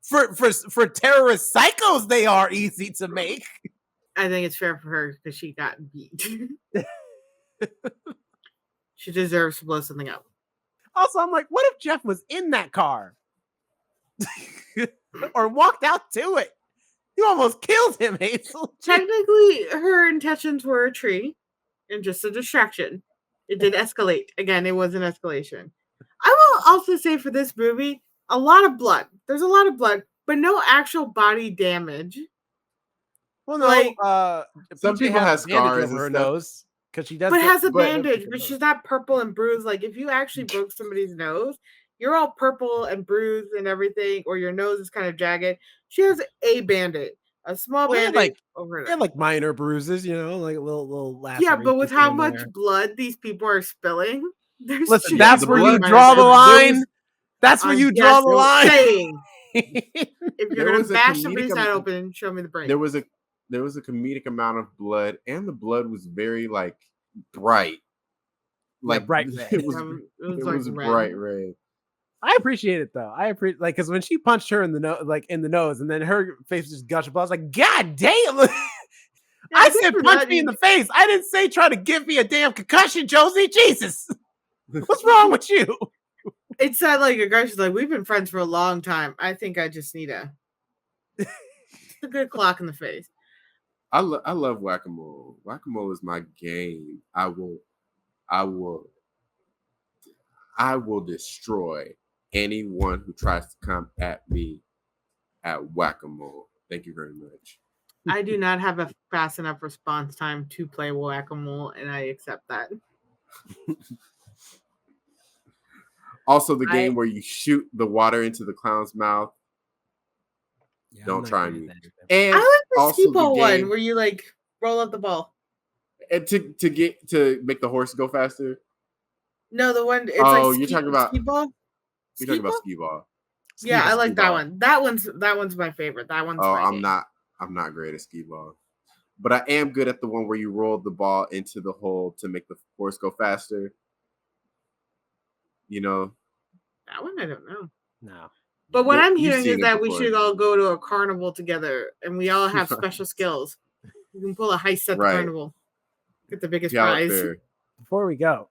For terrorist psychos, they are easy to make. I think it's fair for her because she got beat. She deserves to blow something up. Also, I'm like, what if Jeff was in that car? Or walked out to it? You almost killed him, Hazel. Technically, her intentions were a tree and just a distraction. It did escalate. Again, it was an escalation. I will also say for this movie, a lot of blood. There's a lot of blood, but no actual body damage. Well, no, like, some people have scars over her nose because she does. But has a bandage, but she's not purple and bruised. Like if you actually broke somebody's nose, you're all purple and bruised and everything, or your nose is kind of jagged. She has a bandage, a small bandage over it. They're like minor bruises, you know, like a little laugh. Yeah, but with how much blood these people are spilling, listen, that's where you draw the line. That's where you draw the line. If you're gonna bash somebody's head open, show me the brain. There was a comedic amount of blood, and the blood was very like bright, like bright red. It was bright red. I appreciate it though. I appreciate because when she punched her in the nose, and then her face just gushed blood. I was like, God damn! I said punch me in the face. I didn't say try to give me a damn concussion, Josie. Jesus, what's wrong with you? It's that like aggression. Like we've been friends for a long time. I think I just need a good clock in the face. I love whack-a-mole. Whack-a-mole is my game. I will destroy anyone who tries to come at me at whack-a-mole. Thank you very much. I do not have a fast enough response time to play whack-a-mole, and I accept that. Also, the game where you shoot the water into the clown's mouth. Yeah, I'm Don't not try great at me. that either. And I like the also ski the ball one game where you like roll up the ball. and to make the horse go faster. No, the one it's like Oh, you're talking about ski ball. you're Ski talking about ball. skee ball. Yeah, I Ski-ball. like that Skee-ball. one. That one's my favorite. That one's Oh, my game. I'm not great at skee ball. But I am good at the one where you roll the ball into the hole to make the horse go faster. You know, That one I don't know. No. But what I'm you've hearing is seen it that we before. should all go to a carnival together, and we all have special skills. You can pull a heist at the Right. carnival, get the biggest Gallop prize. Fair. Before we go,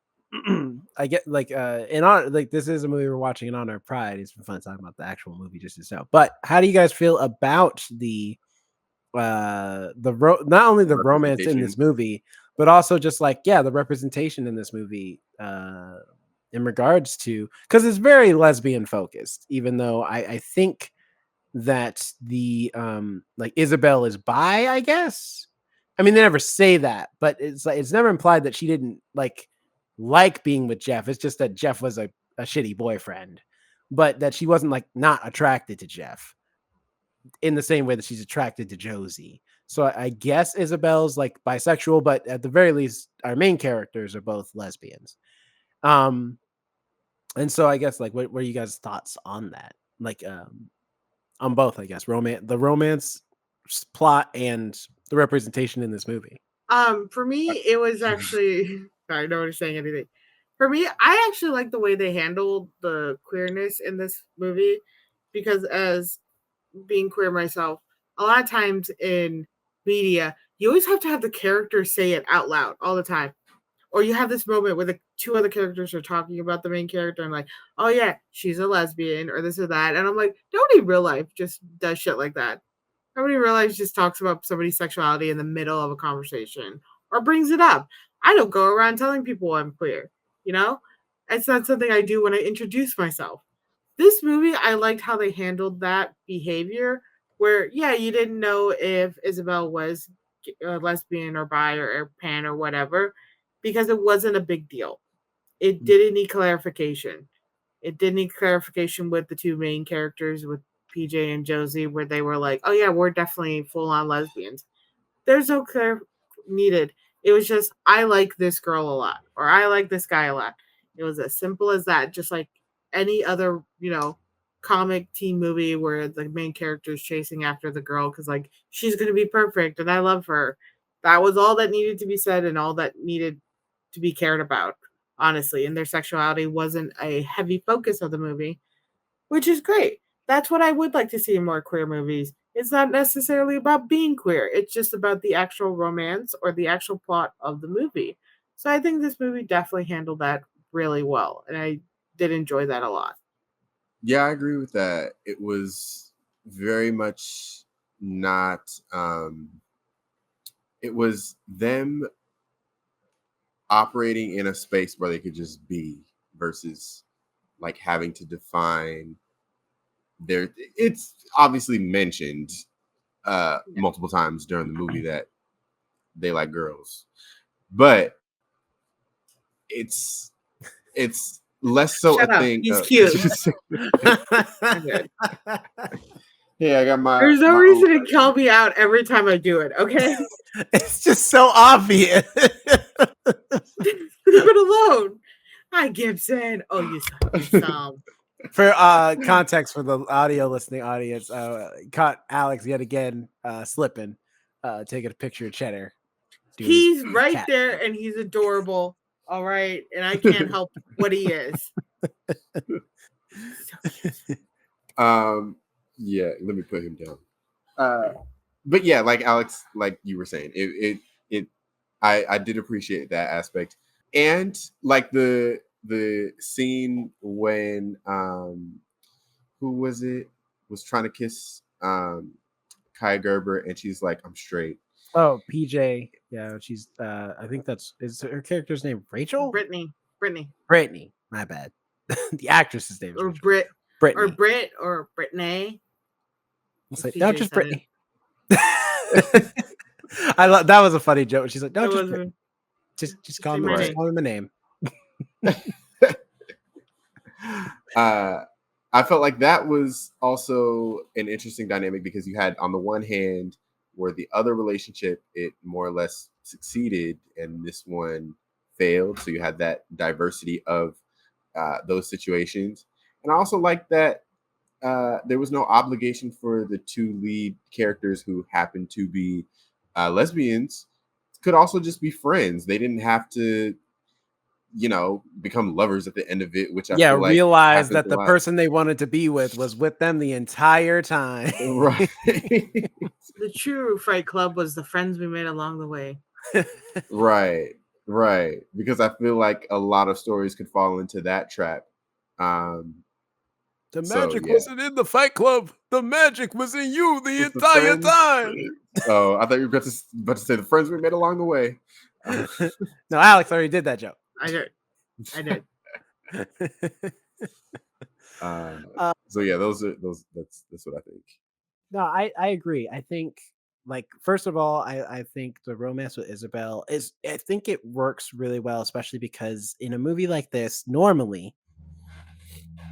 I get like in honor, like this is a movie we're watching in honor of Pride. It's been fun talking about the actual movie just itself. But how do you guys feel about the not only the romance in this Representation. movie, but also just like the representation in this movie in regards to, because it's very lesbian focused, even though I think that the like Isabel is bi, I guess. I mean, they never say that, but it's like it's never implied that she didn't like being with Jeff. It's just that Jeff was a shitty boyfriend, but that she wasn't like not attracted to Jeff in the same way that she's attracted to Josie. So I guess Isabel's like bisexual, but at the very least, our main characters are both lesbians. And so I guess like what are you guys' thoughts on that? Like on both, I guess, the romance plot and the representation in this movie. For me, it was actually sorry, no one's saying anything. For me, I actually like the way they handled the queerness in this movie because as being queer myself, a lot of times in media, you always have to have the character say it out loud all the time. Or you have this moment where the two other characters are talking about the main character and like, oh yeah, she's a lesbian or this or that. And I'm like, nobody in real life just does shit like that. Nobody in real life just talks about somebody's sexuality in the middle of a conversation or brings it up. I don't go around telling people I'm queer, you know? It's not something I do when I introduce myself. This movie, I liked how they handled that behavior where, yeah, you didn't know if Isabel was a lesbian or bi or pan or whatever because it wasn't a big deal. It didn't need clarification. It did need clarification with the two main characters, with PJ and Josie, where they were like, oh, yeah, we're definitely full on lesbians. There's no clear needed. It was just, I like this girl a lot, or I like this guy a lot. It was as simple as that, just like any other, comic teen movie where the main character is chasing after the girl because, like, she's going to be perfect and I love her. That was all that needed to be said and all that needed to be cared about, honestly. And their sexuality wasn't a heavy focus of the movie, which is great. That's what I would like to see in more queer movies. It's not necessarily about being queer, it's just about the actual romance or the actual plot of the movie. So I think this movie definitely handled that really well. And I did enjoy that a lot. Yeah, I agree with that. It was very much not it was them operating in a space where they could just be versus like having to define their it's obviously mentioned multiple times during the movie that they like girls. But it's less so Shut a up. thing He's of cute. Yeah, I got my There's no my reason own to call me out every time I do it, okay? It's just so obvious. Leave it alone. Hi, Gibson. Oh, you some. For context for the audio listening audience, caught Alex yet again slipping, taking a picture of Cheddar. He's right there and he's adorable. All right. And I can't help what he is. Yeah, let me put him down. But yeah, like Alex, like you were saying, I did appreciate that aspect. And like the scene when who was it was trying to kiss Kai Gerber and she's like, I'm straight. Oh, PJ. Yeah, she's I think is her character's name Rachel? Brittany. My bad. The actress's name is Or Rachel. Brit. Brittany. Or Brit or Brittany. I'll say, no, just Brittany. I love that was a funny joke. She's like, no, just Brittany. Just call me my name. I I felt like that was also an interesting dynamic because you had on the one hand where the other relationship it more or less succeeded and this one failed. So you had that diversity of those situations. And I also like that there was no obligation for the two lead characters who happened to be lesbians could also just be friends. They didn't have to, become lovers at the end of it, which I Yeah, feel like realize happens that a the lot. person they wanted to be was with them the entire time. Right. The true Fight Club was the friends we made along the way. Right. Right. Because I feel like a lot of stories could fall into that trap. Um, The so magic yeah. wasn't in the Fight Club. The magic was in you the With the entire friends. time. Oh, I thought you were about to say the friends we made along the way. No, Alex already did that joke. I did. I did. Uh, Uh, so yeah, that's what I think. no, I agree. I think like first of all, I think the romance with Isabel is I think it works really well, especially because in a movie like this, normally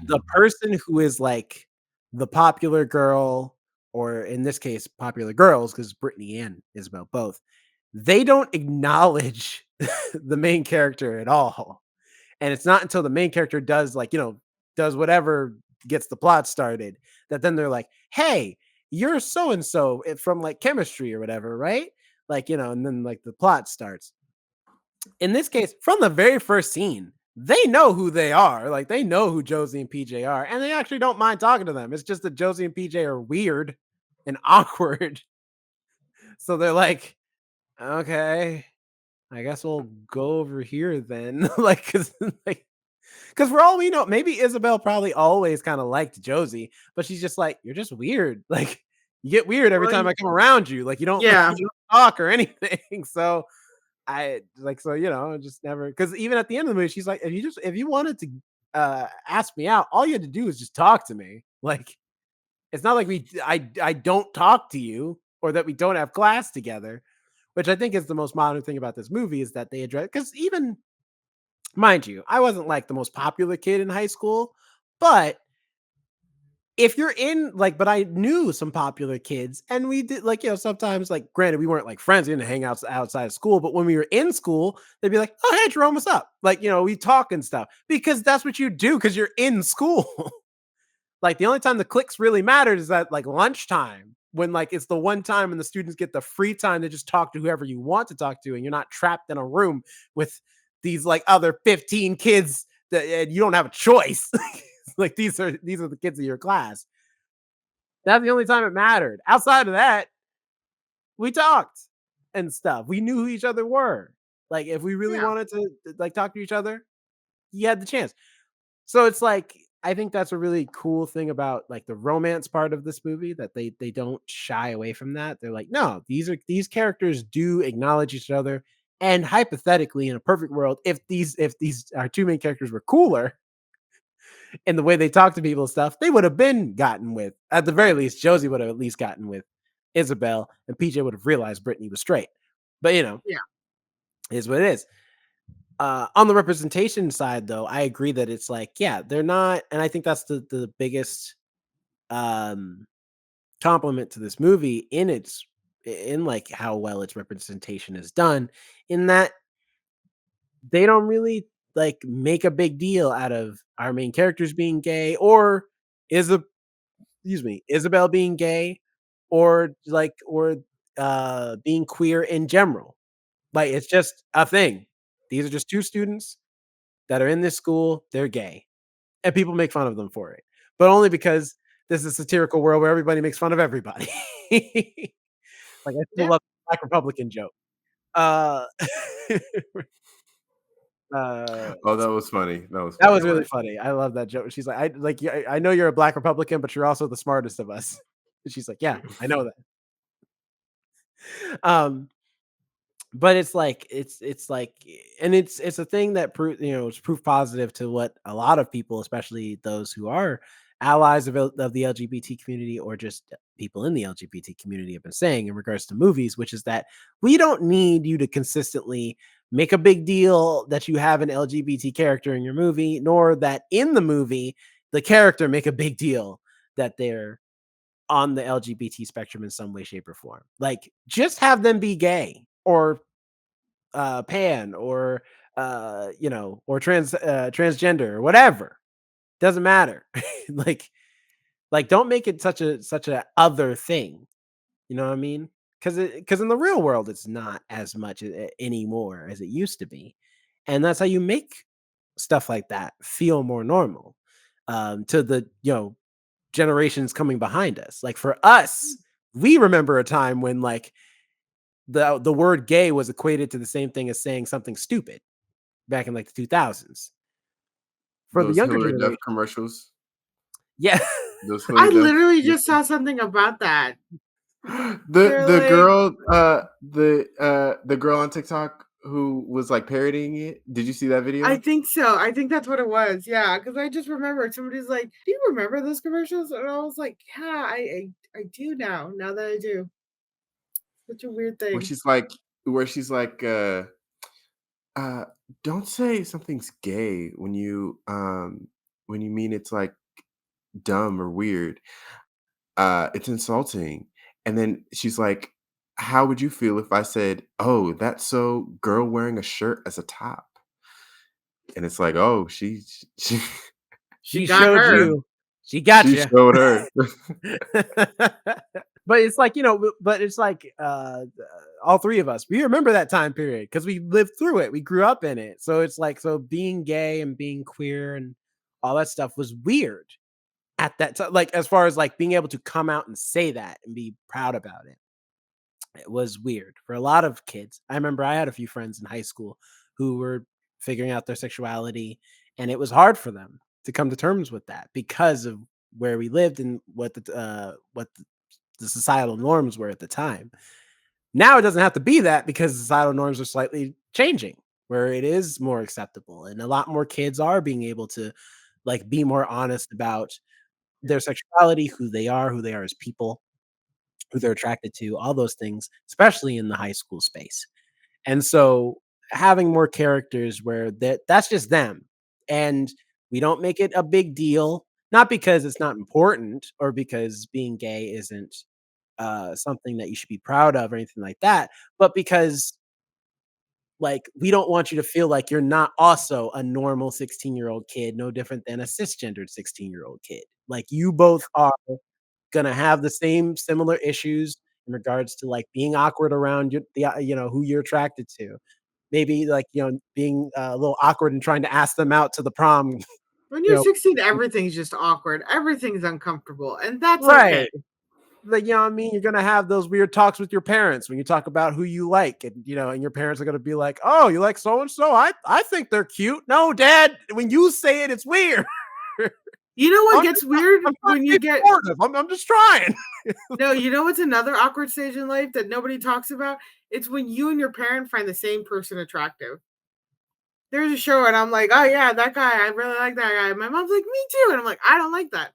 the person who is like the popular girl, or in this case, popular girls, because Brittany and Isabel both, they don't acknowledge the main character at all. And it's not until the main character does like, does whatever gets the plot started that then they're like, hey, you're so and so from like chemistry or whatever, right? Like, and then like the plot starts. In this case, from the very first scene, they know who they are. Like they know who Josie and PJ are, and they actually don't mind talking to them. It's just that Josie and PJ are weird and awkward. So they're like, okay, I guess we'll go over here then. like, because for all we know, maybe Isabel probably always kind of liked Josie, but she's just like, you're just weird. Like, you get weird every Well, time I come around you. Like, you don't, like, yeah. you don't talk or anything. So I like, so just never. Because even at the end of the movie, she's like, if you wanted to ask me out, all you had to do is just talk to me. Like, it's not like I don't talk to you or that we don't have class together. Which I think is the most modern thing about this movie is that they address because even mind you, I wasn't like the most popular kid in high school, but if you're in like, but I knew some popular kids and we did like, sometimes like, granted, we weren't like friends, we didn't hang out outside of school, but when we were in school, they'd be like, oh, hey, Jerome, what's up? Like, we talk and stuff because that's what you do because you're in school. Like the only time the clicks really mattered is at like lunchtime when like it's the one time when the students get the free time to just talk to whoever you want to talk to and you're not trapped in a room with these like other 15 kids that and you don't have a choice. Like these are the kids of your class. That's the only time it mattered. Outside of that, we talked and stuff. We knew who each other were. Like if we really Yeah. wanted to like talk to each other, you had the chance. So it's like I think that's a really cool thing about like the romance part of this movie that they don't shy away from that. They're like, no, these characters do acknowledge each other. And hypothetically, in a perfect world, if these our two main characters were cooler in the way they talk to people and stuff, they would have been gotten with. At the very least, Josie would have at least gotten with Isabel, and PJ would have realized Brittany was straight. But Yeah. is what it is. On the representation side, though, I agree that it's like, yeah, they're not, and I think that's the biggest um compliment to this movie in like how well its representation is done, in that they don't really like make a big deal out of our main characters being gay or is a Isabel being gay or being queer in general. Like it's just a thing. These are just two students that are in this school, they're gay. And people make fun of them for it. But only because this is a satirical world where everybody makes fun of everybody. Like I still Yeah. love the Black Republican joke. Uh, uh, Oh, that was funny. That was that funny. was It really was. funny. I love that joke. She's like, I like I know you're a Black Republican, but you're also the smartest of us. And she's like, yeah, I know that. Um, but it's like and it's a thing that it's proof positive to what a lot of people, especially those who are allies of the LGBT community or just people in the LGBT community have been saying in regards to movies, which is that we don't need you to consistently make a big deal that you have an LGBT character in your movie, nor that in the movie the character make a big deal that they're on the LGBT spectrum in some way, shape, or form. Like, just have them be gay or pan or or transgender or whatever. Doesn't matter. like don't make it such a other thing. You know what I mean? Because in the real world, it's not as much anymore as it used to be, and that's how you make stuff like that feel more normal to the generations coming behind us. Like for us, we remember a time when like the word gay was equated to the same thing as saying something stupid back in like the 2000s. For the Those younger Hillary Duff generation, commercials. yeah. Those I Hillary Duff. literally just saw something about that. The They're the like, girl the girl on TikTok who was like parodying it. Did you see that video? I think so. I think that's what it was. Yeah, because I just remembered somebody's like, "Do you remember those commercials?" And I was like, "Yeah, I do now. Now that I do." Such a weird Where thing. she's like where she's like uh don't say something's gay when you mean it's like dumb or weird. It's insulting. And then she's like, how would you feel if I said, "Oh, that's so girl wearing a shirt as a top?" And it's like, "Oh, she She She got showed her. you. She got she you. showed her." But it's like, but it's like all three of us, we remember that time period because we lived through it. We grew up in it. So it's like, so being gay and being queer and all that stuff was weird at that time. Like, as far as like being able to come out and say that and be proud about it, it was weird for a lot of kids. I remember I had a few friends in high school who were figuring out their sexuality, and it was hard for them to come to terms with that because of where we lived and what the societal norms were at the time. Now it doesn't have to be that because societal norms are slightly changing, where it is more acceptable, and a lot more kids are being able to like be more honest about their sexuality, who they are as people, who they're attracted to, all those things, especially in the high school space. And so having more characters where that's just them, and we don't make it a big deal, not because it's not important or because being gay isn't something that you should be proud of or anything like that, but because like we don't want you to feel like you're not also a normal 16-year-old kid, no different than a cisgendered 16-year-old kid. Like you both are gonna have the same similar issues in regards to like being awkward around who you're attracted to. Maybe like being a little awkward and trying to ask them out to the prom. When you you're know, 16, everything's just awkward. Everything's uncomfortable, and that's okay. right? Like, you know what I mean? You're gonna have those weird talks with your parents when you talk about who you like, and and your parents are gonna be like, "Oh, you like so and so? I think they're cute." No, Dad. When you say it, it's weird. You know what gets weird I'm trying when to you be get supportive. I'm just trying. no, you know what's another awkward stage in life that nobody talks about? It's when you and your parent find the same person attractive. There's a show and I'm like, oh yeah, that guy, I really like that guy. My mom's like, me too. And I'm like, I don't like that.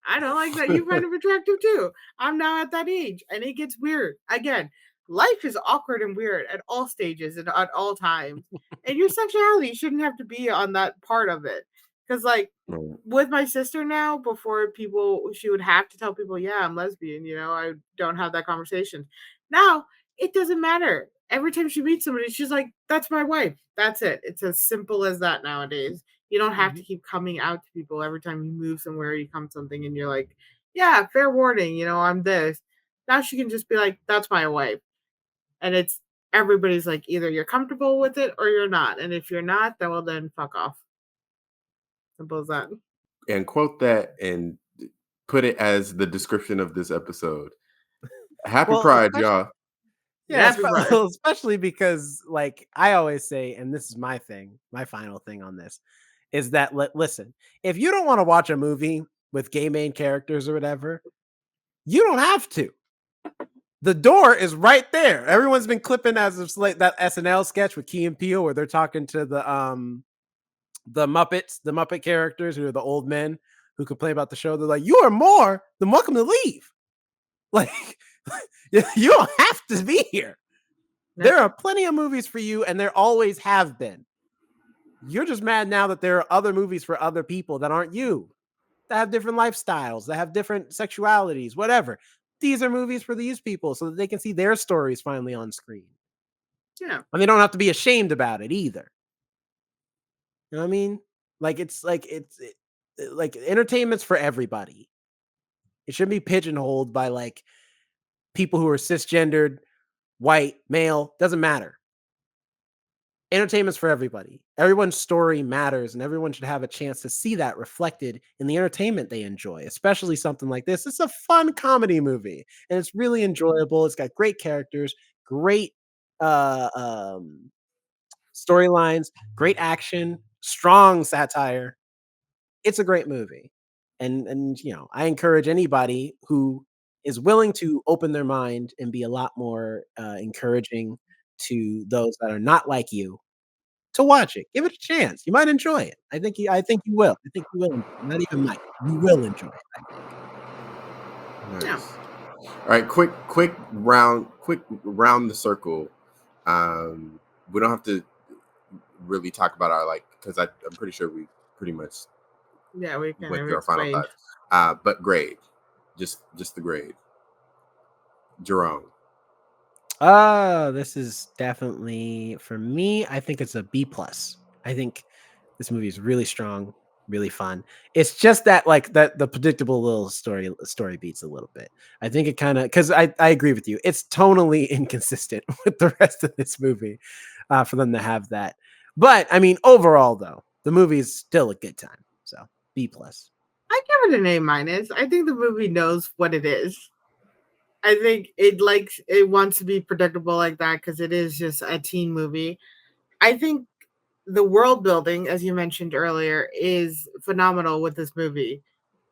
I don't like that you find him attractive too. I'm now at that age. And it gets weird. Again, life is awkward and weird at all stages and at all times. And your sexuality shouldn't have to be on that part of it. Because like Right. with my sister now, before people she would have to tell people, yeah, I'm lesbian, I don't have that conversation. Now it doesn't matter. Every time she meets somebody, she's like, that's my wife. That's it. It's as simple as that nowadays. You don't have to keep coming out to people every time you move somewhere, you come something, and you're like, yeah, fair warning, I'm this. Now she can just be like, that's my wife. And it's everybody's like, either you're comfortable with it or you're not. And if you're not, then well, then fuck off. Simple as that. And quote that and put it as the description of this episode. Happy Well, Pride, especially, y'all. yeah, Happy Pride. especially because like I always say, and this is my thing, my final thing on this is that listen, if you don't want to watch a movie with gay main characters or whatever, you don't have to. The door is right there. Everyone's been clipping as of like that SNL sketch with Key and Peele where they're talking to the Muppets, the Muppet characters who are the old men who complain about the show. They're like, "You are more than welcome to leave. Like, you don't have to be here. There are plenty of movies for you, and there always have been. You're just mad now that there are other movies for other people that aren't you." that have different lifestyles, that have different sexualities, whatever. These are movies for these people so that they can see their stories finally on screen. Yeah. And they don't have to be ashamed about it either. You know what I mean? Like like entertainment's for everybody. It shouldn't be pigeonholed by like people who are cisgendered, white, male, doesn't matter. Entertainment's for everybody. Everyone's story matters, and everyone should have a chance to see that reflected in the entertainment they enjoy, especially something like this. It's a fun comedy movie, and it's really enjoyable. It's got great characters, great uh, um, storylines, great action, strong satire. It's a great movie. And I encourage anybody who is willing to open their mind and be a lot more encouraging to those that are not like you to watch it. Give it a chance. You might enjoy it. I think you will. I think you will. Not even might. You will enjoy it, I think. Yeah. Nice. All right, quick round the circle. We don't have to really talk about our like because I'm pretty sure we pretty much Yeah, we kind went of through our final explained. thoughts. But grade, just the grade. Jerome. This is definitely for me, I think it's a B plus. I think this movie is really strong, really fun. It's just that like that the predictable little story beats a little bit. I think it kind of because I agree with you. It's tonally inconsistent with the rest of this movie for them to have that. But I mean, overall though, the movie is still a good time. So B plus. I give it an A minus. I think the movie knows what it is. I think it wants to be predictable like that because it is just a teen movie. I think the world building, as you mentioned earlier, is phenomenal with this movie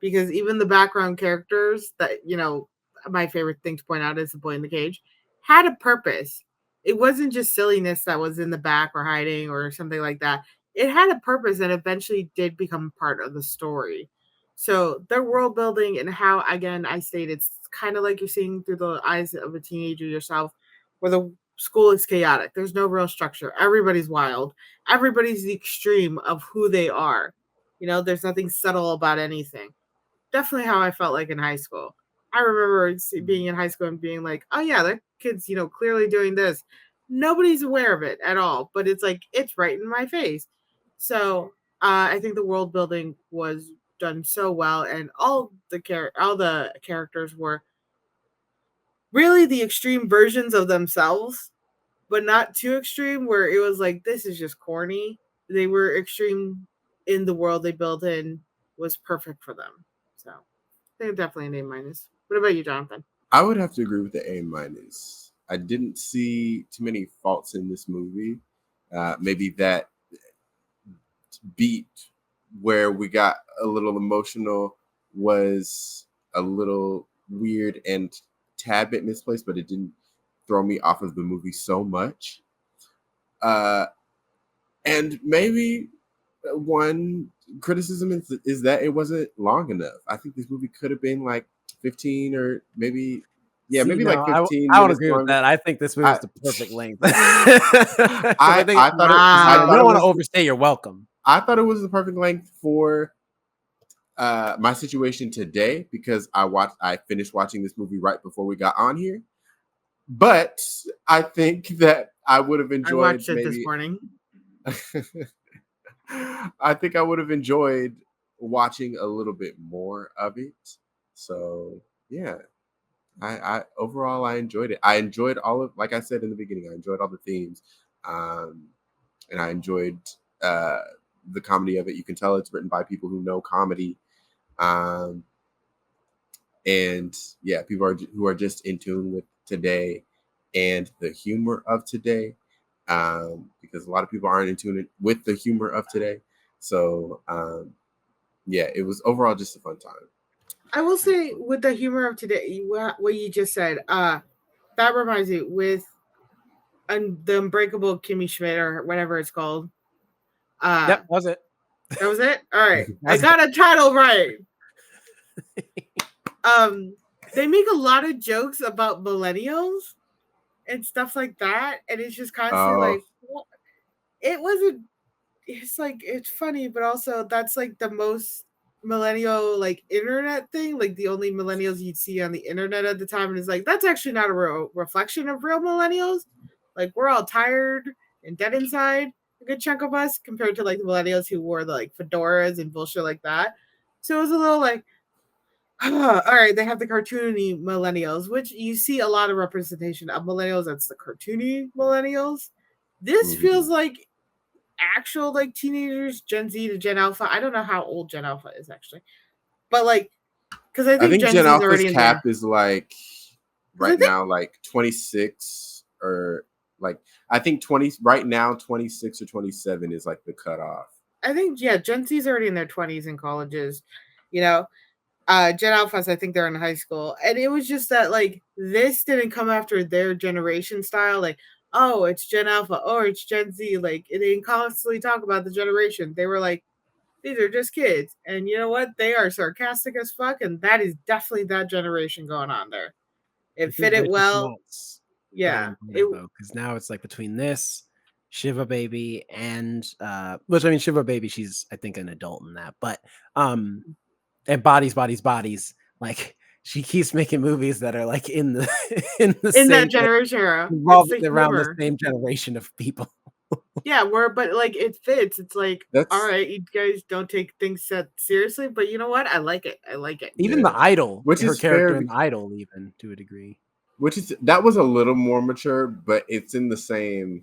because even the background characters that, my favorite thing to point out is the boy in the cage, had a purpose. It wasn't just silliness that was in the back or hiding or something like that. It had a purpose and eventually did become part of the story. So their world building and how, again, I state it's kind of like you're seeing through the eyes of a teenager yourself, where the school is chaotic. There's no real structure. Everybody's wild. Everybody's the extreme of who they are. There's nothing subtle about anything. Definitely how I felt like in high school. I remember being in high school and being like, oh, yeah, that kid's, clearly doing this. Nobody's aware of it at all, but it's like, it's right in my face. So I think the world building was done so well, and all the characters were really the extreme versions of themselves, but not too extreme where it was like this is just corny. They were extreme in the world they built in was perfect for them. So I think definitely an A minus. What about you, Jonathan? I would have to agree with the A minus. I didn't see too many faults in this movie. Maybe that beat where we got a little emotional was a little weird and tad bit misplaced, but it didn't throw me off of the movie so much. Uh, and maybe one criticism is that it wasn't long enough. I think this movie could have been like 15 or maybe, yeah, See, maybe no, like I 15 I would minutes agree with longer. that. I think this movie I is the perfect length because I think I thought you Wow. don't want to overstay your welcome. I thought it was the perfect length for my situation today because I finished watching this movie right before we got on here. But I think that I would have I enjoyed watched it this maybe morning. I think I would have enjoyed watching a little bit more of it. So yeah, I overall I enjoyed it. I enjoyed all of, like I said in the beginning, I enjoyed all the themes, um, and I enjoyed uh, the comedy of it. You can tell it's written by people who know comedy, um, and yeah, people who are just in tune with today and the humor of today, because a lot of people aren't in tune with the humor of today. So yeah, it was overall just a fun time. I will say with the humor of today, what you just said, that reminds me with the Unbreakable Kimmy Schmidt or whatever it's called. Yep, Uh, was it? that was it. All right, I That's it. got a title right. Um, they make a lot of jokes about millennials and stuff like that, and it's just constantly Oh, like, well, it wasn't. It's like it's funny, but also that's like the most. millennial like internet thing, like the only millennials you'd see on the internet at the time, and it's like that's actually not a real reflection of real millennials. Like we're all tired and dead inside, a good chunk of us, compared to like the millennials who wore the like fedoras and bullshit like that. So it was a little like, all right, they have the cartoony millennials, which you see a lot of representation of millennials. That's the cartoony millennials. This feels like actual like teenagers, Gen Z to Gen Alpha. I don't know how old Gen Alpha is actually, but like, because I I think think Gen Gen Z is Alpha's already in cap there. is like right now like 26 or like I think 20 right now 26 or 27 is like the cutoff. I think Gen Z is already in their 20s in colleges, you know. Gen Alphas, I think they're in high school, and it was just that like this didn't come after their generation style, like oh it's Gen Alpha or it's Gen Z, like they didn't constantly talk about the generation. They were like these are just kids, and you know what? They are sarcastic as fuck, and that is definitely that generation going on there. It This is fit it Rachel well, Sennot's bread yeah. and butter though, because now it's like between this Shiva Baby and which I mean Shiva Baby, she's I think an adult in that, but and bodies, like she keeps making movies that are like in the in the In that same generation era, it's revolving the around the humor. same generation of people. Yeah, but like it fits. It's like, all That's right, you guys don't take things that seriously, but you know what? I like it. I like it. Even yeah. the Idol, Which her is fair character in the Idol, even to a degree. which is that was a little more mature, but it's in the same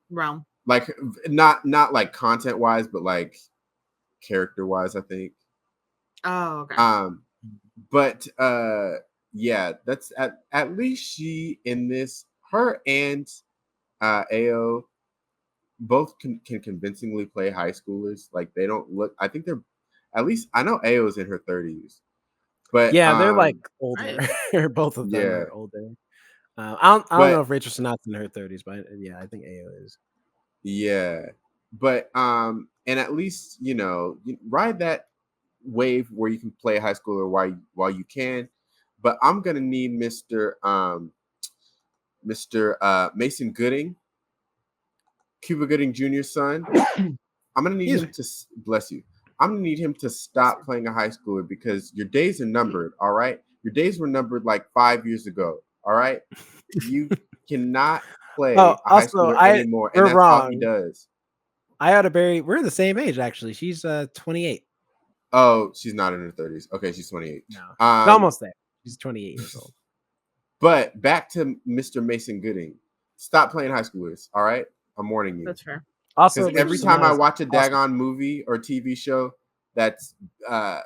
Realm. like not like content wise, but like character wise, I think. Oh, okay. But yeah, that's at least she in this her and Ao both can convincingly play high schoolers. Like they don't look. I think they're at least I know Ao's in her 30s, but Yeah, they're like older. Right. Both of them yeah, are older. I don't know but if Rachel Sennot's in her 30s, but yeah, I think Ao is. yeah, but and at least you ride that wave where you can play high schooler while you can. But I'm gonna need Mr. Mason Gooding, Cuba Gooding Jr.'s son. I'm gonna need him to bless you. I'm gonna need him to stop playing a high schooler because your days are numbered. All right, your days were numbered like 5 years ago. All right, you cannot play Oh, a high also, schooler anymore, and we're that's all he wrong. does. We're the same age actually. She's 28. Oh, she's not in her 30s. Okay, she's 28. No, she's almost there. She's 28 years old. But back to Mr. Mason Gooding. Stop playing high schoolers. All right, I'm warning you. That's fair. Also, Because every time I watch a daggone movie or TV show that's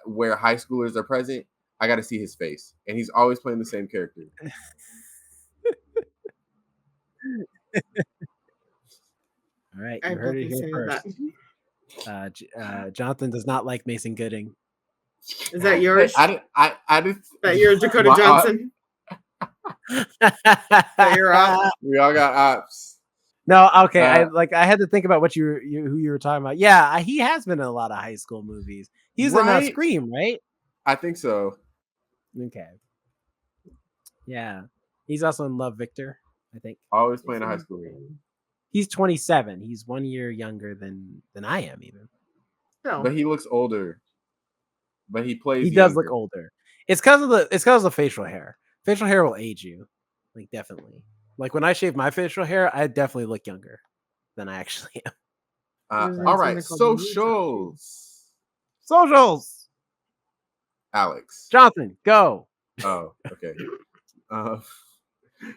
where high schoolers are present, I got to see his face, and he's always playing the same character. All right, I you heard it definitely here say first. Jonathan does not like Mason Gooding. Is that yours? I just That you're Dakota Johnson? That you're up? We all got ops. No, okay. I had to think about what who you were talking about. Yeah, he has been in a lot of high school movies. He's in Scream, right? I think so. Okay. Yeah, he's also in Love, Victor. I think. Always playing a high school. He's 27. He's 1 year younger than I am, even. No. But he looks older. But he plays. He does look older. It's because of the facial hair. Facial hair will age you, like definitely. Like when I shave my facial hair, I definitely look younger than I actually am. All right, socials. Alex. Jonathan, go. Oh, okay.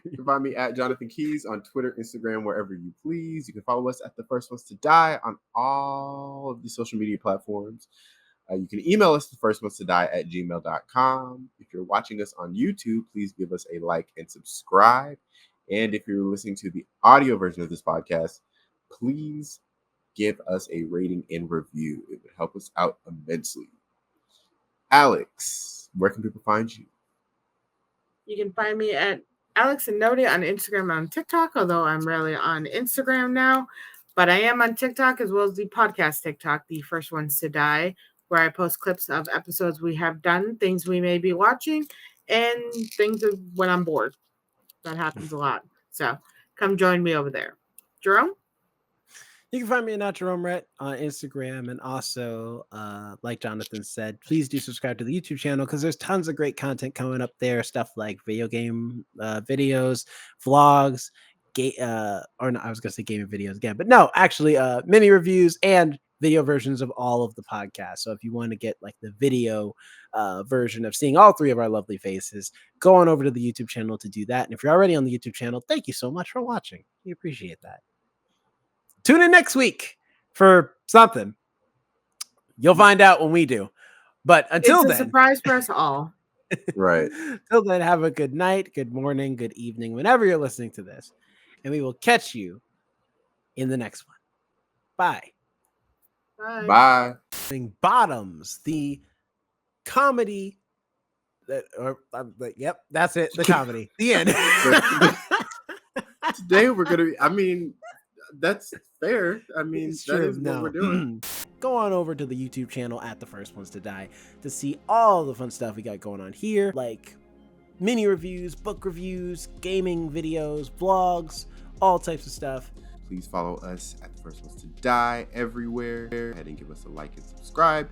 You can find me at Jonathan Keys on Twitter, Instagram, wherever you please. You can follow us at The First Ones to Die on all of the social media platforms. You can email us, thefirstones2die@gmail.com. If you're watching us on YouTube, please give us a like and subscribe. And if you're listening to the audio version of this podcast, please give us a rating and review. It would help us out immensely. Alex, where can people find you? You can find me at Alex and Nodi on Instagram and on TikTok, although I'm rarely on Instagram now. But I am on TikTok as well as the podcast TikTok, The First Ones to Die, where I post clips of episodes we have done, things we may be watching, and things of when I'm bored. That happens a lot. So come join me over there. Jerome? You can find me at Jerome on Instagram, and also, like Jonathan said, please do subscribe to the YouTube channel because there's tons of great content coming up there. Stuff like video game videos, vlogs, or no, I was gonna say gaming videos again, but no, actually, mini reviews and video versions of all of the podcasts. So if you want to get like the video version of seeing all three of our lovely faces, go on over to the YouTube channel to do that. And if you're already on the YouTube channel, thank you so much for watching. We appreciate that. Tune in next week for something. You'll find out when we do. But until It's a then, surprise for us all. Right. Till then, have a good night, good morning, good evening, whenever you're listening to this. And we will catch you in the next one. Bye. Bye. Bye. Bottoms, the comedy that, yep, that's it. The comedy. The end. Today we're gonna be. I mean, that's fair. I mean, It's that true. is what we're doing. Go on over to the YouTube channel at The First Ones to Die to see all the fun stuff we got going on here, like mini reviews, book reviews, gaming videos, vlogs, all types of stuff. Please follow us at The First Ones to Die everywhere. Go ahead and give us a like and subscribe.